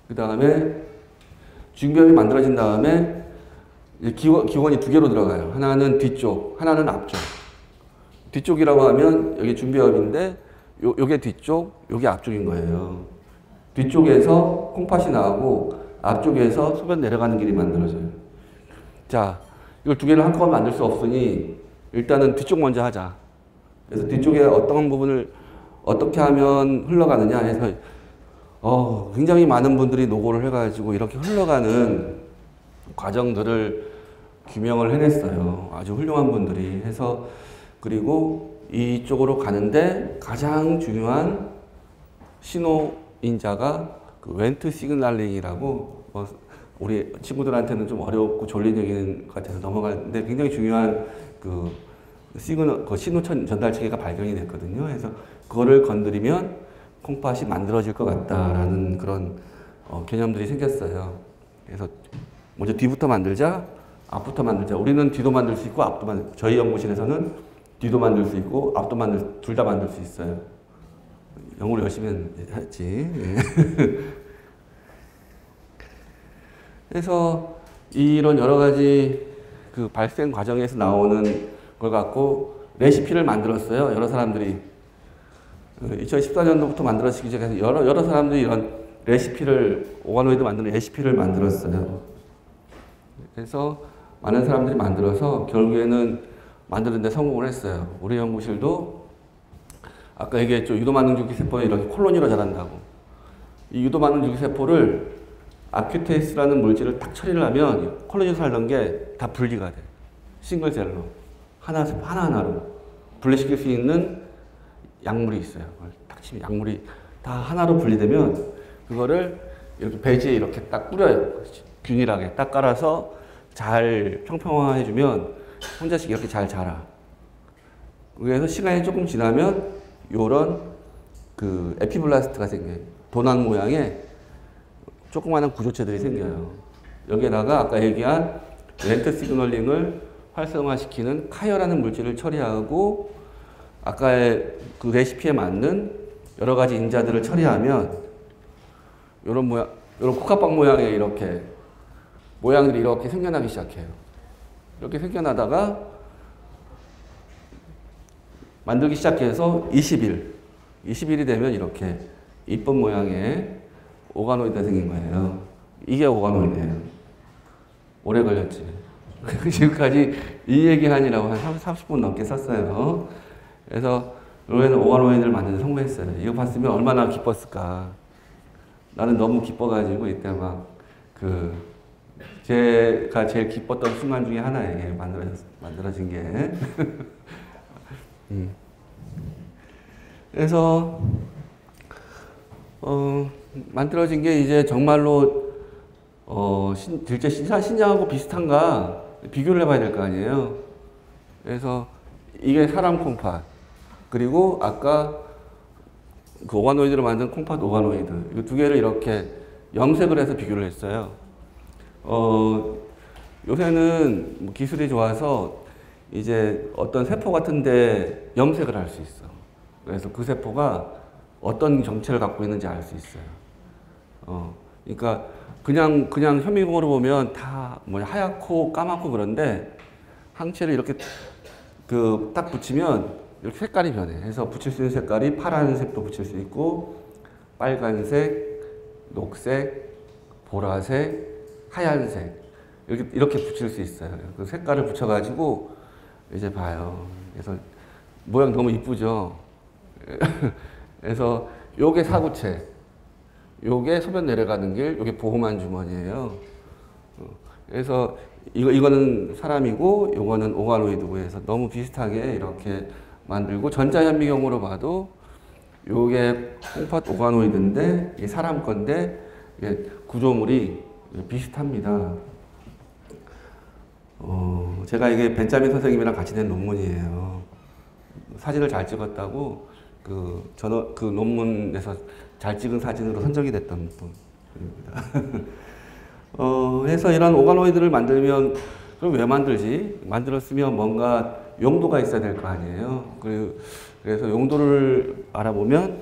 그 다음에 중배엽이 만들어진 다음에 기원이 두 개로 들어가요. 하나는 뒤쪽, 하나는 앞쪽. 뒤쪽이라고 하면 여기 중배엽인데 요게 뒤쪽, 요게 앞쪽인 거예요. 뒤쪽에서 콩팥이 나오고 앞쪽에서 소변 내려가는 길이 만들어져요. 자, 이걸 두 개를 한꺼번에 만들 수 없으니 일단은 뒤쪽 먼저 하자. 그래서 뒤쪽에 어떤 부분을 어떻게 하면 흘러가느냐 해서 굉장히 많은 분들이 노고를 해가지고 이렇게 흘러가는 과정들을 규명을 해냈어요. 아주 훌륭한 분들이 해서 그리고 이쪽으로 가는데 가장 중요한 신호인자가 그 웬트 시그널링이라고 우리 친구들한테는 좀 어렵고 졸린 얘기인 것 같아서 넘어가는데 굉장히 중요한 그 신호 전달 체계가 발견이 됐거든요. 그래서 그거를 건드리면 콩팥이 만들어질 것 같다라는 그런 개념들이 생겼어요. 그래서 먼저 뒤부터 만들자, 앞부터 만들자. 우리는 뒤도 만들 수 있고 앞도 만들. 저희 연구실에서는 뒤도 만들 수 있고 앞도 둘 다 만들 수 있어요. 연구를 열심히 했지. 그래서 이런 여러 가지 그 발생 과정에서 나오는 걸 갖고 레시피를 만들었어요. 여러 사람들이 2014년도부터 만들어지기 시작해서 여러 사람들이 이런 레시피를 오가노이드 만드는 레시피를 만들었어요. 그래서 많은 사람들이 만들어서 결국에는 만드는 데 성공을 했어요. 우리 연구실도 아까 얘기했죠. 유도만능주기 세포는 이렇게 콜로니로 자란다고. 이 유도만능주기 세포를 아큐테이스라는 물질을 딱 처리를 하면 콜로니로 살던 게 다 분리가 돼. 싱글셀로. 세포 하나하나로 분리시킬 수 있는 약물이 있어요. 딱 치면 약물이 다 하나로 분리되면 그거를 이렇게 배지에 이렇게 딱 뿌려요. 균일하게 딱 깔아서 잘 평평화해주면 혼자씩 이렇게 잘 자라. 그래서 시간이 조금 지나면 요런 그 에피블라스트가 생겨요. 도난 모양의 조그마한 구조체들이 생겨요. 여기에다가 아까 얘기한 렌트 시그널링을 활성화시키는 카이어라는 물질을 처리하고 아까의 그 레시피에 맞는 여러 가지 인자들을 처리하면 요런 모양, 요런 코카빵 모양의 이렇게 모양들이 이렇게 생겨나기 시작해요. 이렇게 생겨나다가 만들기 시작해서 20일이 되면 이렇게 이쁜 모양의 오가노이드가 생긴 거예요. 이게 오가노이드예요. 오래 걸렸지. 지금까지 이 얘기하느라고 한 30분 넘게 썼어요. 그래서 로에는 오가노이드를 만드는 데 성공했어요. 이거 봤으면 얼마나 기뻤을까. 나는 너무 기뻐가지고 이때 막 제가 제일 기뻤던 순간 중에 하나예요. 만들어진 게. 그래서 만들어진 게 이제 정말로 실제 신장하고 비슷한가 비교를 해봐야 될 거 아니에요. 그래서 이게 사람 콩팥 그리고 아까 그 오가노이드로 만든 콩팥 오가노이드 이 두 개를 이렇게 염색을 해서 비교를 했어요. 요새는 뭐 기술이 좋아서 이제 어떤 세포 같은데 염색을 할 수 있어. 그래서 그 세포가 어떤 정체를 갖고 있는지 알 수 있어요. 그러니까 그냥 현미경으로 보면 다 뭐냐 하얗고 까맣고 그런데 항체를 이렇게 그 딱 붙이면 이렇게 색깔이 변해. 그래서 붙일 수 있는 색깔이 파란색도 붙일 수 있고 빨간색, 녹색, 보라색, 하얀색 이렇게 붙일 수 있어요. 그 색깔을 붙여가지고 이제 봐요. 그래서 모양 너무 이쁘죠. 그래서 요게 사구체, 요게 소변 내려가는 길, 요게 보호만 주머니예요. 그래서 이거는 사람이고 요거는 오가노이드고 해서 너무 비슷하게 이렇게 만들고 전자현미경으로 봐도 요게 콩팥 오가노이드인데 이게 사람 건데 이게 구조물이 비슷합니다. 제가 이게 벤자민 선생님이랑 같이 낸 논문이에요. 사진을 잘 찍었다고 그 논문에서 잘 찍은 사진으로 선정이 됐던 분입니다. 해서 이런 오가노이드를 만들면 그럼 왜 만들지? 만들었으면 뭔가 용도가 있어야 될 거 아니에요. 그래서 용도를 알아보면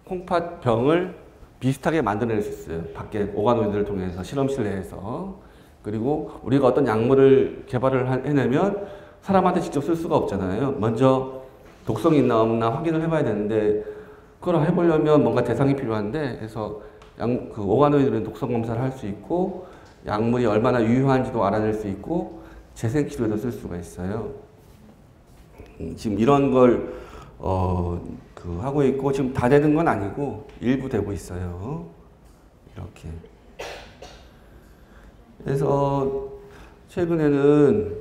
콩팥 병을 비슷하게 만들어낼 수 있어요. 밖에 오가노이드를 통해서 실험실 내에서. 그리고 우리가 어떤 약물을 개발을 해내면 사람한테 직접 쓸 수가 없잖아요. 먼저 독성이 있나 없나 확인을 해봐야 되는데 그걸 해보려면 뭔가 대상이 필요한데 그래서 그 오가노이드는 독성 검사를 할 수 있고 약물이 얼마나 유효한지도 알아낼 수 있고 재생치료에도 쓸 수가 있어요. 지금 이런 걸 하고 있고 지금 다 되는 건 아니고 일부 되고 있어요. 이렇게. 그래서 최근에는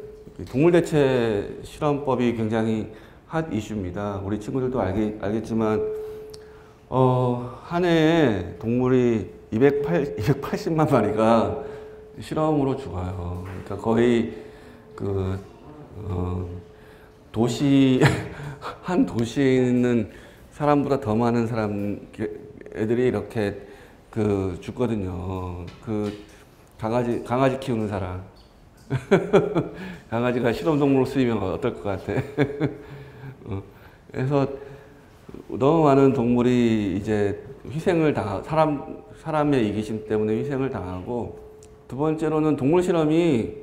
동물대체 실험법이 굉장히 핫 이슈입니다. 우리 친구들도 알겠지만 한 해에 동물이 280만 마리가 실험으로 죽어요. 그러니까 거의 한 도시에 있는 사람보다 더 많은 애들이 이렇게 죽거든요. 강아지 키우는 사람. 강아지가 실험동물로 쓰이면 어떨 것 같아. 그래서 너무 많은 동물이 이제 사람의 이기심 때문에 희생을 당하고, 두 번째로는 동물 실험이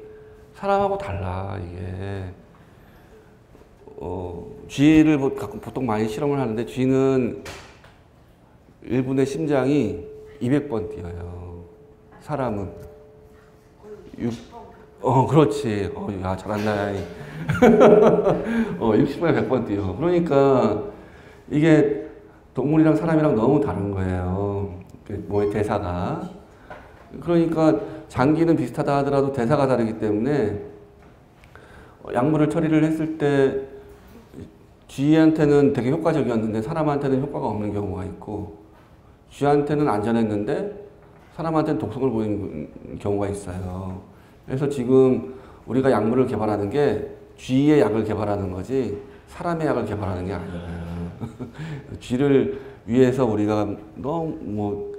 사람하고 달라, 이게. 쥐를 보통 많이 실험을 하는데, 쥐는 1분의 심장이 200번 뛰어요. 사람은. 그렇지. 야, 잘한다. 60번에 100번 뛰어. 그러니까, 이게 동물이랑 사람이랑 너무 다른 거예요. 뭐의 대사가. 그러니까 장기는 비슷하다 하더라도 대사가 다르기 때문에 약물을 처리를 했을 때 쥐한테는 되게 효과적이었는데 사람한테는 효과가 없는 경우가 있고, 쥐한테는 안전했는데 사람한테는 독성을 보이는 경우가 있어요. 그래서 지금 우리가 약물을 개발하는 게 쥐의 약을 개발하는 거지 사람의 약을 개발하는 게 아니에요. 쥐를 위해서 우리가 너무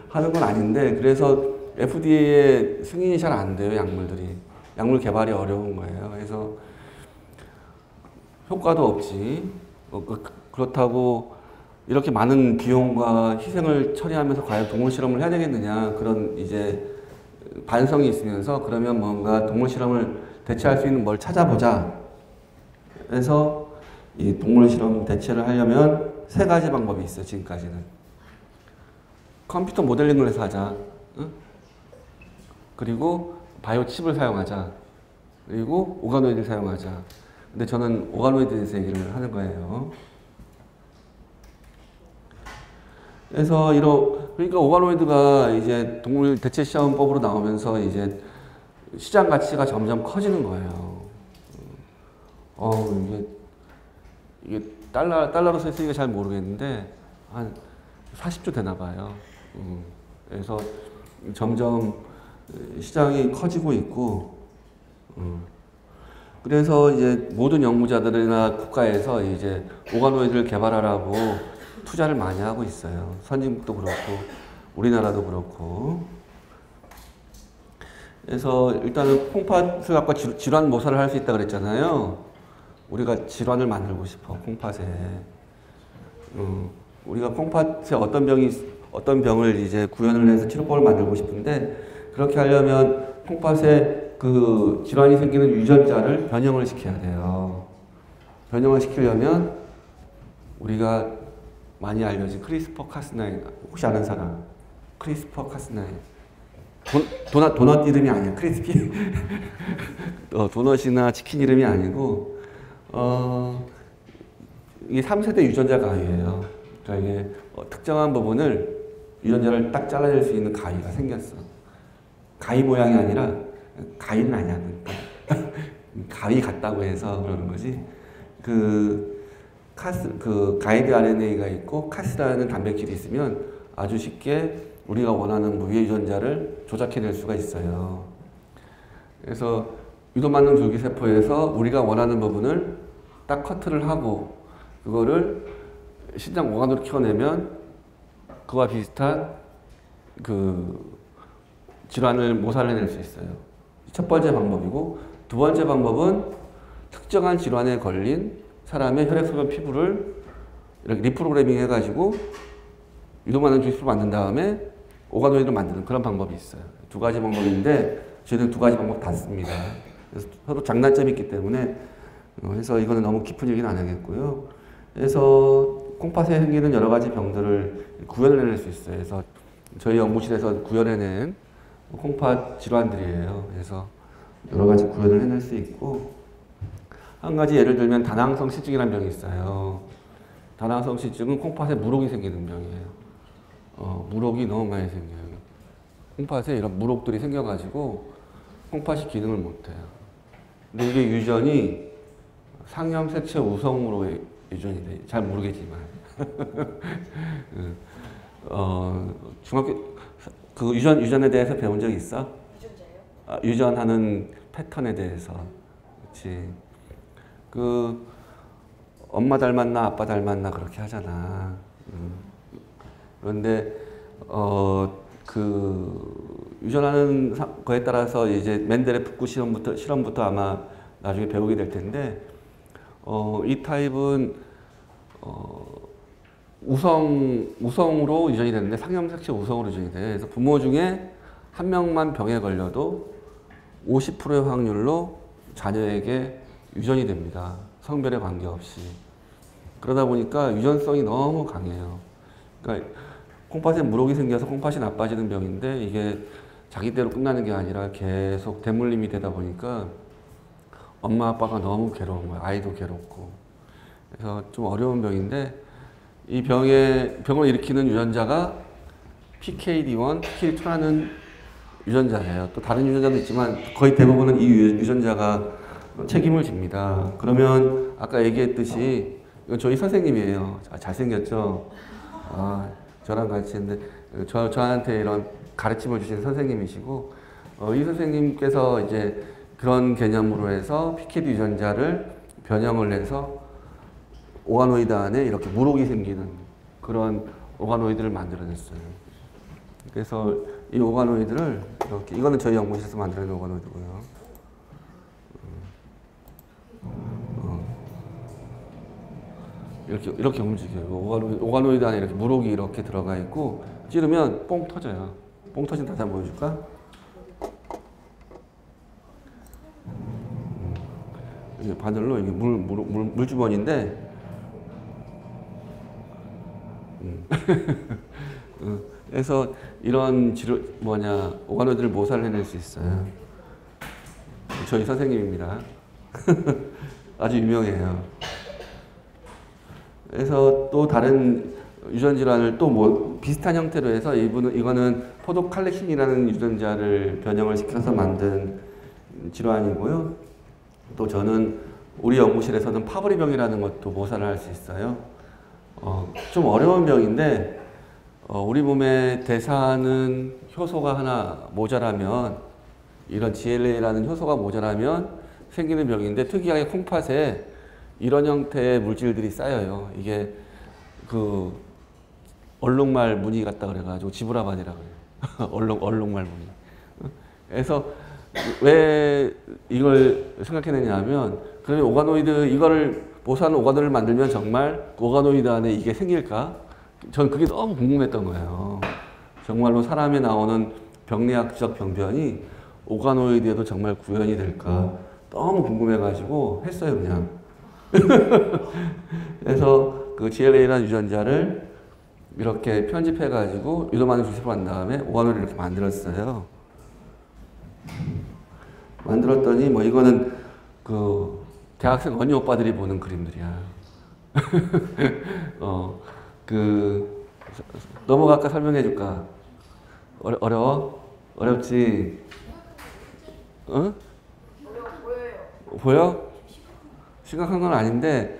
하는 건 아닌데, 그래서 FDA의 승인이 잘 안 돼요, 약물들이. 약물 개발이 어려운 거예요. 그래서 효과도 없지. 그렇다고 이렇게 많은 비용과 희생을 처리하면서 과연 동물 실험을 해야 되겠느냐, 그런 이제 반성이 있으면서, 그러면 뭔가 동물 실험을 대체할 수 있는 뭘 찾아보자. 그래서 이 동물 실험 대체를 하려면 3가지 방법이 있어요, 지금까지는. 컴퓨터 모델링을 해서 하자. 응? 그리고 바이오 칩을 사용하자. 그리고 오가노이드를 사용하자. 근데 저는 오가노이드에 대해서 얘기를 하는 거예요. 그래서 그러니까 오가노이드가 이제 동물 대체 시험법으로 나오면서 이제 시장 가치가 점점 커지는 거예요. 이게 달러로 쓰니까 잘 모르겠는데 한 40조 되나 봐요. 그래서 점점 시장이 커지고 있고, 그래서 이제 모든 연구자들이나 국가에서 이제 오가노이드를 개발하라고 투자를 많이 하고 있어요. 선진국도 그렇고 우리나라도 그렇고. 그래서 일단은 콩팥을 아까 질환 모사를 할 수 있다 그랬잖아요. 우리가 질환을 만들고 싶어, 콩팥에. 우리가 콩팥에 어떤 병이 어떤 병을 이제 구현을 해서 치료법을 만들고 싶은데 그렇게 하려면 콩팥에 그 질환이 생기는 유전자를 변형을 시켜야 돼요. 변형을 시키려면 우리가 많이 알려진 크리스퍼 카스나인 혹시 아는 사람? 크리스퍼 카스나인 도넛 이름이 아니야. 크리스피 도넛이나 치킨 이름이 아니고 이게 3세대 유전자 가위예요. 그러니까 이게 특정한 부분을 유전자를 딱 잘라낼 수 있는 가위가 생겼어. 가위 모양이 아니라 가위는 아니야. 가위 같다고 해서 그러는 거지. 그 가이드 RNA가 있고 카스라는 단백질이 있으면 아주 쉽게 우리가 원하는 부위의 유전자를 조작해낼 수가 있어요. 그래서 유도만능 줄기세포에서 우리가 원하는 부분을 딱 커트를 하고 그거를 신장 오간으로 키워내면 그와 비슷한 그 질환을 모살해낼 수 있어요. 첫 번째 방법이고 두 번째 방법은 특정한 질환에 걸린 사람의 혈액소변 피부를 이렇게 리프로그래밍 해가지고 유도만능 줄기세포를 만든 다음에 오가노이드를 만드는 그런 방법이 있어요. 두 가지 방법인데 저희는 두 가지 방법 다 씁니다. 그래서 서로 장단점이 있기 때문에 해서 이거는 너무 깊은 얘기는 안 하겠고요. 그래서 콩팥에 생기는 여러 가지 병들을 구현해낼 수 있어요. 그래서 저희 연구실에서 구현해낸 콩팥 질환들이에요. 그래서 여러 가지 구현을 해낼 수 있고 한 가지 예를 들면 다낭성 실증이라는 병이 있어요. 다낭성 실증은 콩팥에 물혹이 생기는 병이에요. 물혹이 너무 많이 생겨요. 콩팥에 이런 물혹들이 생겨가지고 콩팥이 기능을 못해요. 근데 이게 유전이 상염색체 우성으로 유전이 돼. 잘 모르겠지만. 중학교 그 유전에 대해서 배운 적 있어? 유전자요? 유전하는 패턴에 대해서. 그렇지. 그 엄마 닮았나 아빠 닮았나 그렇게 하잖아. 그런데 그 유전하는 거에 따라서 이제 맨델레프크 실험부터 아마 나중에 배우게 될 텐데 이 타입은 우성으로 유전이 되는데 상염색체 우성으로 유전이 돼. 그래서 부모 중에 한 명만 병에 걸려도 50%의 확률로 자녀에게 유전이 됩니다. 성별에 관계없이. 그러다 보니까 유전성이 너무 강해요. 그러니까 콩팥에 물혹이 생겨서 콩팥이 나빠지는 병인데 이게 자기대로 끝나는 게 아니라 계속 대물림이 되다 보니까 엄마 아빠가 너무 괴로운 거예요. 아이도 괴롭고. 그래서 좀 어려운 병인데 이 병을 일으키는 유전자가 PKD1, PKD2라는 유전자예요. 또 다른 유전자도 있지만 거의 대부분은 이 유전자가 책임을 집니다. 그러면 아까 얘기했듯이 이건 저희 선생님이에요. 잘생겼죠? 저랑 같이 했는데 저한테 이런 가르침을 주신 선생님이시고 이 선생님께서 이제 그런 개념으로 해서 PKD 유전자를 변형을 해서 오가노이드 안에 이렇게 물혹이 생기는 그런 오가노이드를 만들어냈어요. 그래서 이 오가노이드를 이렇게 이거는 저희 연구실에서 만들어낸 오가노이드고요. 이렇게 움직여요. 오가노이드 안에 이렇게 물혹이 이렇게 들어가 있고 찌르면 뽕 터져요. 뽕 터진 다시 한번 보여줄까? 이게 바늘로 이게 물주머니인데 그래서 이런 오가노이드를 모살해낼 수 있어요. 저희 선생님입니다. 아주 유명해요. 그래서 또 다른 유전 질환을 또 비슷한 형태로 해서 이거는 포도칼렉신이라는 유전자를 변형을 시켜서 만든 질환이고요. 또 저는 우리 연구실에서는 파브리병이라는 것도 모살을 할 수 있어요. 좀 어려운 병인데 우리 몸에 대사하는 효소가 하나 모자라면 이런 GLA라는 효소가 모자라면 생기는 병인데 특이하게 콩팥에 이런 형태의 물질들이 쌓여요. 이게 그 얼룩말 무늬 같다 그래가지고 지브라반이라 그래요. 얼룩말 무늬. 그래서 왜 이걸 생각해내냐면 그러면 이거를 모사하는 오가노이드를 만들면 정말 오가노이드 안에 이게 생길까? 전 그게 너무 궁금했던 거예요. 정말로 사람에 나오는 병리학적 병변이 오가노이드에도 정말 구현이 될까 너무 궁금해가지고 했어요, 그냥. 그래서 그 GLA라는 유전자를 이렇게 편집해가지고 유도만을 주습한 다음에 오가노이드를 이렇게 만들었어요. 만들었더니 뭐 이거는 그 대학생 언니 오빠들이 보는 그림들이야. 넘어갈까 설명해 줄까? 어려워? 어렵지? 어? 보여? 심각한 건 아닌데,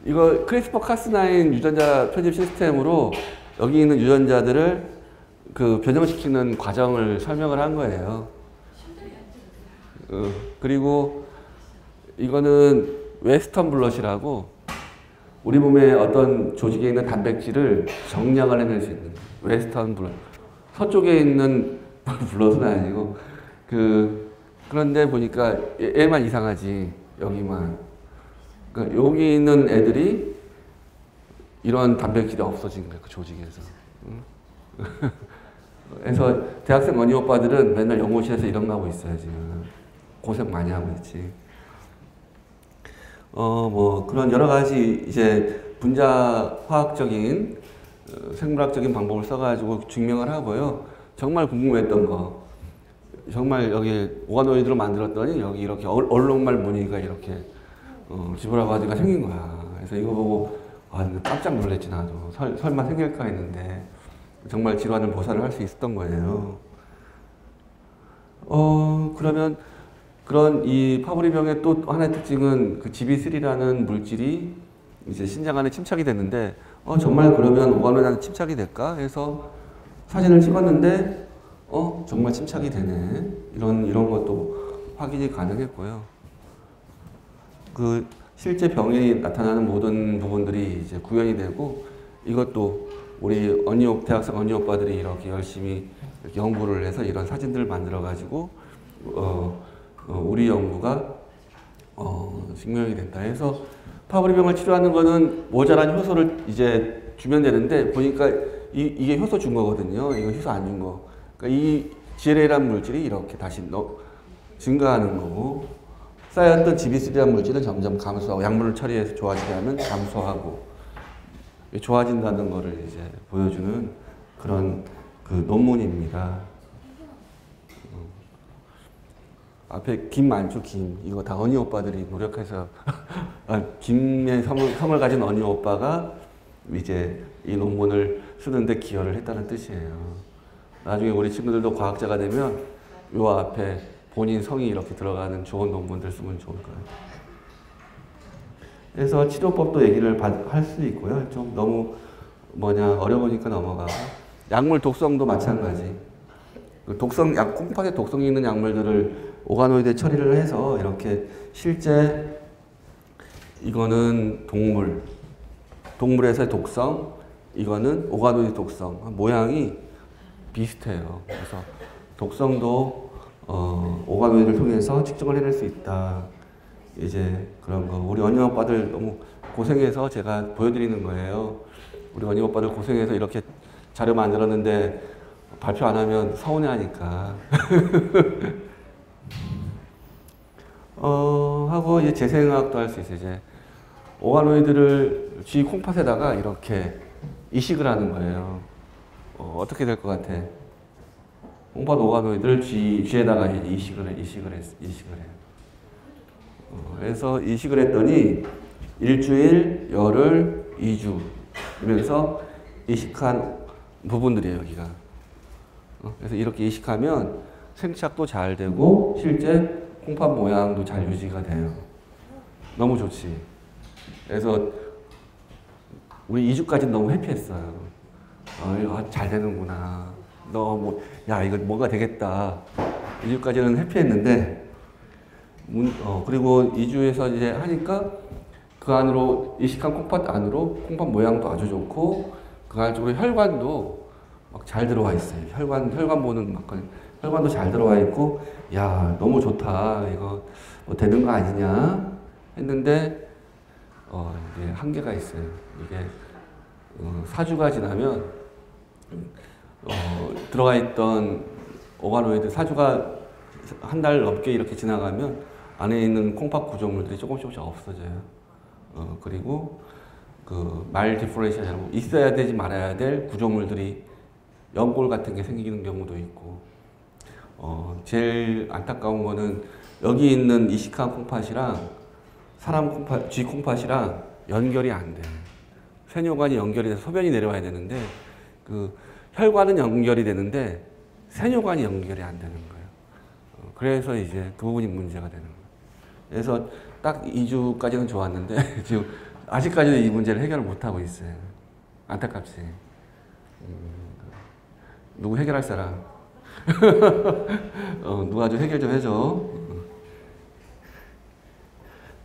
이거 크리스퍼 카스9 유전자 편집 시스템으로 여기 있는 유전자들을 그 변형시키는 과정을 설명을 한 거예요. 그리고 이거는 웨스턴 블럿이라고 우리 몸의 어떤 조직에 있는 단백질을 정량을 해낼 수 있는 웨스턴 블럿. 서쪽에 있는 블럿은 아니고 그런데 보니까 얘만 이상하지 여기만. 그러니까 여기 있는 애들이 이런 단백질이 없어진 거야 그 조직에서. 그래서 대학생 언니 오빠들은 맨날 연구실에서 이런 거 하고 있어요 지금. 고생 많이 하고 있지. 뭐 그런 여러 가지 이제 분자 화학적인 생물학적인 방법을 써가지고 증명을 하고요. 정말 궁금했던 거, 정말 여기 오가노이드로 만들었더니 여기 이렇게 얼룩말 무늬가 이렇게 지브라바지가 생긴 거야. 그래서 이거 보고 깜짝 놀랐지 나도. 설마 생길까 했는데 정말 질환을 모사를 할 수 있었던 거예요. 그러면 그런 이 파브리병의 또 하나의 특징은 그 GB3라는 물질이 이제 신장 안에 침착이 됐는데, 정말 그러면 오가노이드한테 침착이 될까 해서 사진을 찍었는데, 정말 침착이 되네. 이런 것도 확인이 가능했고요. 그 실제 병이 나타나는 모든 부분들이 이제 구현이 되고, 이것도 우리 대학생 언니 오빠들이 이렇게 열심히 이렇게 연구를 해서 이런 사진들을 만들어 가지고 우리 연구가 증명이 됐다 해서 파브리병을 치료하는 거는 모자란 효소를 이제 주면 되는데 보니까 이게 효소 준 거거든요. 이거 효소 안 준 거. 그러니까 이 GLA라는 물질이 이렇게 다시 증가하는 거고 쌓였던 GB3라는 물질은 점점 감소하고 약물을 처리해서 좋아지게 하면 감소하고 좋아진다는 거를 이제 보여주는 그런 그 논문입니다. 앞에 김 많죠, 김. 이거 다 언니 오빠들이 노력해서 김의 성을 가진 언니 오빠가 이제 이 논문을 쓰는데 기여를 했다는 뜻이에요. 나중에 우리 친구들도 과학자가 되면 요 앞에 본인 성이 이렇게 들어가는 좋은 논문들 쓰면 좋을 거예요. 그래서 치료법도 얘기를 할 수 있고요. 좀 너무 어려우니까 넘어가고. 약물 독성도 마찬가지. 콩팥에 독성이 있는 약물들을 오가노이드에 처리를 해서 이렇게 실제 이거는 동물에서의 독성, 이거는 오가노이드 독성. 모양이 비슷해요. 그래서 독성도 오가노이드를 통해서 측정을 해낼 수 있다. 이제 그런 거. 우리 언니 오빠들 너무 고생해서 제가 보여드리는 거예요. 우리 언니 오빠들 고생해서 이렇게 자료 만들었는데 발표 안 하면 서운해하니까. 하고 이제 재생학도 할 수 있어요. 이제 오가노이드를 쥐 콩팥에다가 이렇게 이식을 하는 거예요. 어떻게 될 것 같아? 콩팥 오가노이드를 쥐에다가 이식을 해요. 그래서 이식을 했더니 일주일, 열흘, 2주 이러면서 이식한 부분들이에요, 여기가. 그래서 이렇게 이식하면 생착도 잘 되고 실제 콩팥 모양도 잘 유지가 돼요. 너무 좋지. 그래서 우리 2주까지 너무 해피했어요. 잘 되는구나. 이거 뭐가 되겠다. 2주까지는 해피했는데, 그리고 2주에서 이제 하니까 그 안으로, 이식한 콩팥 안으로 콩팥 모양도 아주 좋고, 그 안쪽으로 혈관도 막 잘 들어와 있어요. 혈관 보는 혈관도 잘 들어와 있고, 야, 너무 좋다. 이거 뭐 되는 거 아니냐 했는데, 이제 한계가 있어요. 이게 사주가 지나면 들어가 있던 오가노이드 사주가 한 달 넘게 이렇게 지나가면 안에 있는 콩팥 구조물들이 조금씩 없어져요. 그리고 그 말 디퍼런시아라고 있어야 되지 말아야 될 구조물들이 연골 같은 게 생기는 경우도 있고, 제일 안타까운 거는 여기 있는 이식한 콩팥이랑 사람 콩팥, 쥐 콩팥이랑 연결이 안 돼. 세뇨관이 연결이 돼서 소변이 내려와야 되는데, 그 혈관은 연결이 되는데 세뇨관이 연결이 안 되는 거예요. 그래서 이제 그 부분이 문제가 되는 거예요. 그래서 딱 2주까지는 좋았는데 지금 아직까지도 이 문제를 해결을 못 하고 있어요. 안타깝지. 누구 해결할 사람? 누가 좀 해결 좀 해줘.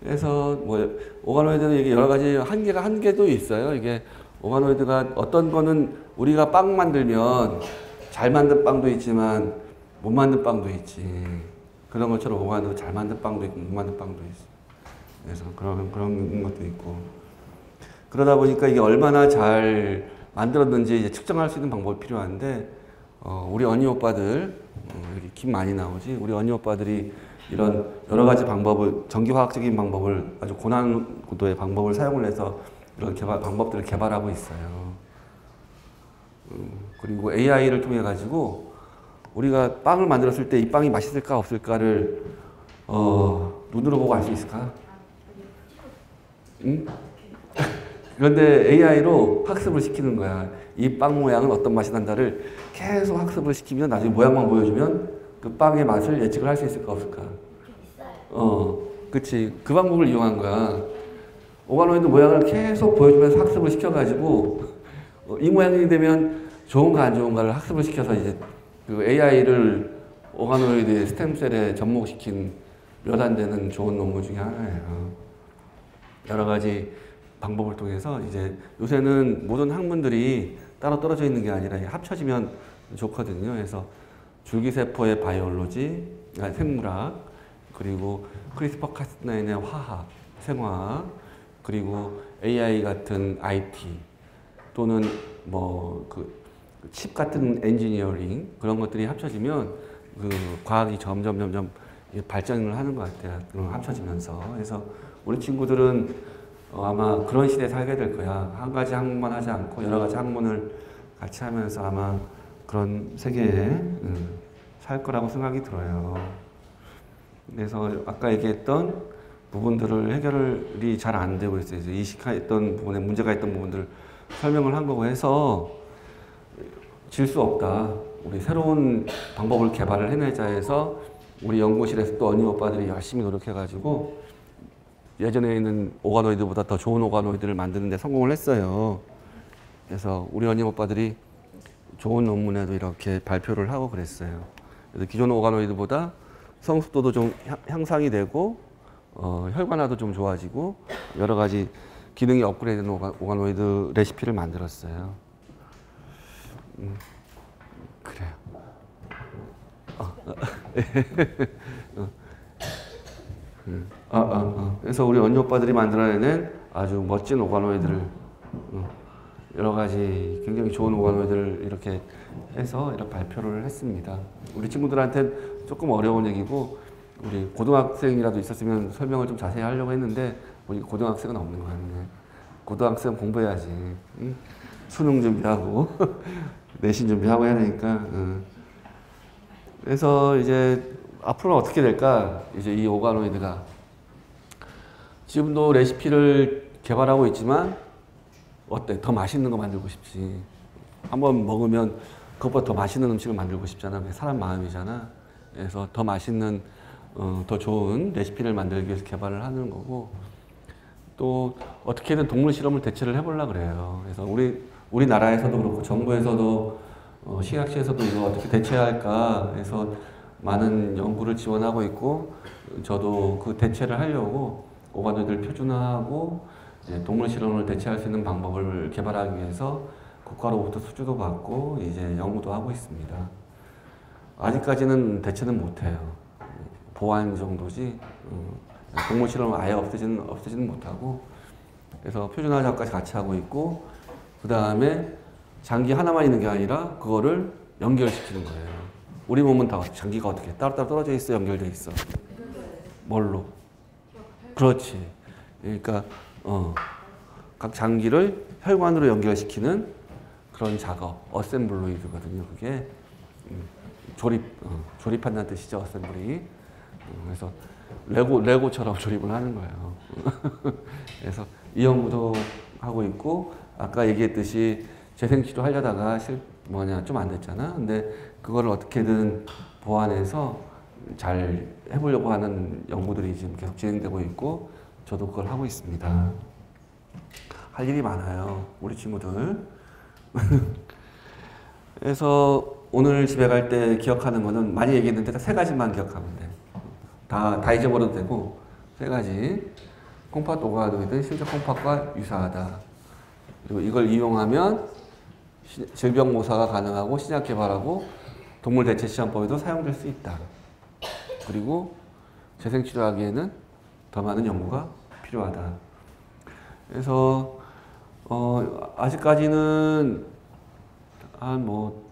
그래서 뭐 오가노이드는 이게 여러 가지 한계도 있어요. 이게 오가노이드가 어떤 거는 우리가 빵 만들면 잘 만든 빵도 있지만 못 만든 빵도 있지. 그런 것처럼 오가노이드 잘 만든 빵도 있고 못 만든 빵도 있어. 그래서 그런 것도 있고. 그러다 보니까 이게 얼마나 잘 만들었는지 이제 측정할 수 있는 방법이 필요한데, 우리 언니 오빠들, 여기 김 많이 나오지? 우리 언니 오빠들이 이런 여러 가지 방법을, 전기화학적인 방법을, 아주 고난도의 방법을 사용을 해서 이런 방법들을 개발하고 있어요. 그리고 AI를 통해 가지고 우리가 빵을 만들었을 때 이 빵이 맛있을까 없을까를 눈으로 보고 알 수 있을까? 응? 그런데 AI로 학습을 시키는 거야. 이 빵 모양은 어떤 맛이 난다를 계속 학습을 시키면 나중에 모양만 보여주면 그 빵의 맛을 예측을 할 수 있을까 없을까? 그치. 그 방법을 이용한 거야. 오가노이드 모양을 계속 보여주면서 학습을 시켜가지고 이 모양이 되면 좋은가 안 좋은가를 학습을 시켜서 이제 그 AI를 오가노이드의 스템셀에 접목시킨 몇 안 되는 좋은 논문 중에 하나예요. 여러 가지 방법을 통해서 이제 요새는 모든 학문들이 따로 떨어져 있는 게 아니라 합쳐지면 좋거든요. 그래서 줄기세포의 바이올로지, 생물학, 그리고 크리스퍼 카스9의 화학, 생화학, 그리고 AI 같은 IT 또는 뭐 그 칩 같은 엔지니어링 그런 것들이 합쳐지면 그 과학이 점점 발전을 하는 것 같아요. 그런 합쳐지면서. 그래서 우리 친구들은 아마 그런 시대에 살게 될 거야. 한 가지 학문만 하지 않고 여러 가지 학문을 같이 하면서 아마 그런 세계에 살 거라고 생각이 들어요. 그래서 아까 얘기했던 부분들을 해결이 잘 안 되고 있어요. 이식했던 부분에 문제가 있던 부분들을 설명을 한 거고 해서 질 수 없다. 우리 새로운 방법을 개발을 해내자 해서 우리 연구실에서 또 언니 오빠들이 열심히 노력해가지고 예전에 있는 오가노이드보다 더 좋은 오가노이드를 만드는 데 성공을 했어요. 그래서 우리 언니 오빠들이 좋은 논문에도 이렇게 발표를 하고 그랬어요. 그래서 기존 오가노이드보다 성숙도도 좀 향상이 되고 혈관화도 좀 좋아지고 여러 가지 기능이 업그레이드된 오가노이드 레시피를 만들었어요. 그래요. 그래서 우리 언니 오빠들이 만들어내는 아주 멋진 오가노이드를 여러 가지 굉장히 좋은 오가노이드를 이렇게 해서 이렇게 발표를 했습니다. 우리 친구들한테 조금 어려운 얘기고 우리 고등학생이라도 있었으면 설명을 좀 자세히 하려고 했는데 우리 고등학생은 없는 거 같네. 고등학생 공부해야지. 응? 수능 준비하고 내신 준비하고 해야 되니까. 그래서 이제 앞으로는 어떻게 될까? 이제 이 오가노이드가 지금도 레시피를 개발하고 있지만 어때? 더 맛있는 거 만들고 싶지. 한번 먹으면 그것보다 더 맛있는 음식을 만들고 싶잖아. 그게 사람 마음이잖아. 그래서 더 맛있는 더 좋은 레시피를 만들기 위해서 개발을 하는 거고 또 어떻게든 동물 실험을 대체를 해보려고 그래요. 그래서 우리나라에서도 그렇고 정부에서도 식약처에서도 이거 어떻게 대체할까 해서 많은 연구를 지원하고 있고 저도 그 대체를 하려고 오가노이드를 표준화하고 이제 동물 실험을 대체할 수 있는 방법을 개발하기 위해서 국가로부터 수주도 받고 이제 연구도 하고 있습니다. 아직까지는 대체는 못해요. 보완 정도지 동물 실험을 아예 없애지는 못하고 그래서 표준화 작업까지 같이 하고 있고, 그 다음에 장기 하나만 있는 게 아니라 그거를 연결시키는 거예요. 우리 몸은 다 장기가 어떻게 따로따로 떨어져 있어, 연결돼 있어? 뭘로? 그렇지. 그러니까 각 장기를 혈관으로 연결시키는 그런 작업, 어셈블로이드거든요. 그게 조립한다는 뜻이죠, 어셈블리. 그래서 레고처럼 조립을 하는 거예요. 그래서 이 연구도 하고 있고, 아까 얘기했듯이 재생치료 하려다가 좀 안 됐잖아. 근데 그거를 어떻게든 보완해서 잘 해보려고 하는 연구들이 지금 계속 진행되고 있고, 저도 그걸 하고 있습니다. 할 일이 많아요, 우리 친구들. 그래서 오늘 집에 갈 때 기억하는 거는 많이 얘기했는데 딱 3가지만 기억하면 돼. 다 잊어버려도 되고, 3가지. 콩팥 오가도이든 실제 콩팥과 유사하다. 그리고 이걸 이용하면 질병 모사가 가능하고 신약 개발하고 동물 대체 시험법에도 사용될 수 있다. 그리고 재생 치료하기에는 더 많은 연구가 필요하다. 그래서 아직까지는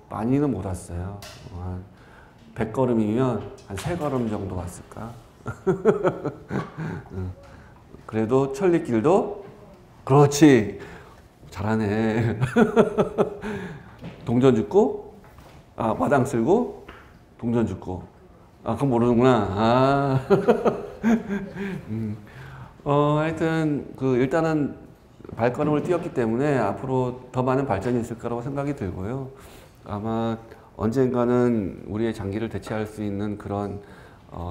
많이는 못 왔어요. 한 100걸음이면 한 3걸음 정도 왔을까? 그래도 천리길도 그렇지. 잘하네. 동전 줍고, 마당 쓸고, 동전 줍고. 그건 모르는구나. 하여튼, 일단은 발걸음을 뛰었기 때문에 앞으로 더 많은 발전이 있을 거라고 생각이 들고요. 아마 언젠가는 우리의 장기를 대체할 수 있는 그런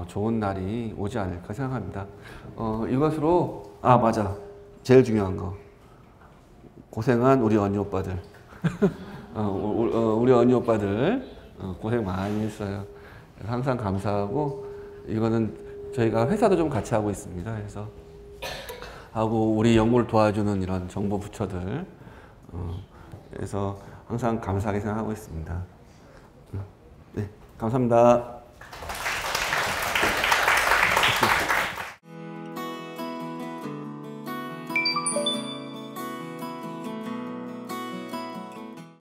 좋은 날이 오지 않을까 생각합니다. 이것으로, 맞아. 제일 중요한 거. 고생한 우리 언니 오빠들. 우리 언니 오빠들 고생 많이 했어요. 항상 감사하고, 이거는 저희가 회사도 좀 같이 하고 있습니다. 그래서 하고 우리 연구를 도와주는 이런 정보 부처들, 그래서 항상 감사하게 생각하고 있습니다. 네, 감사합니다.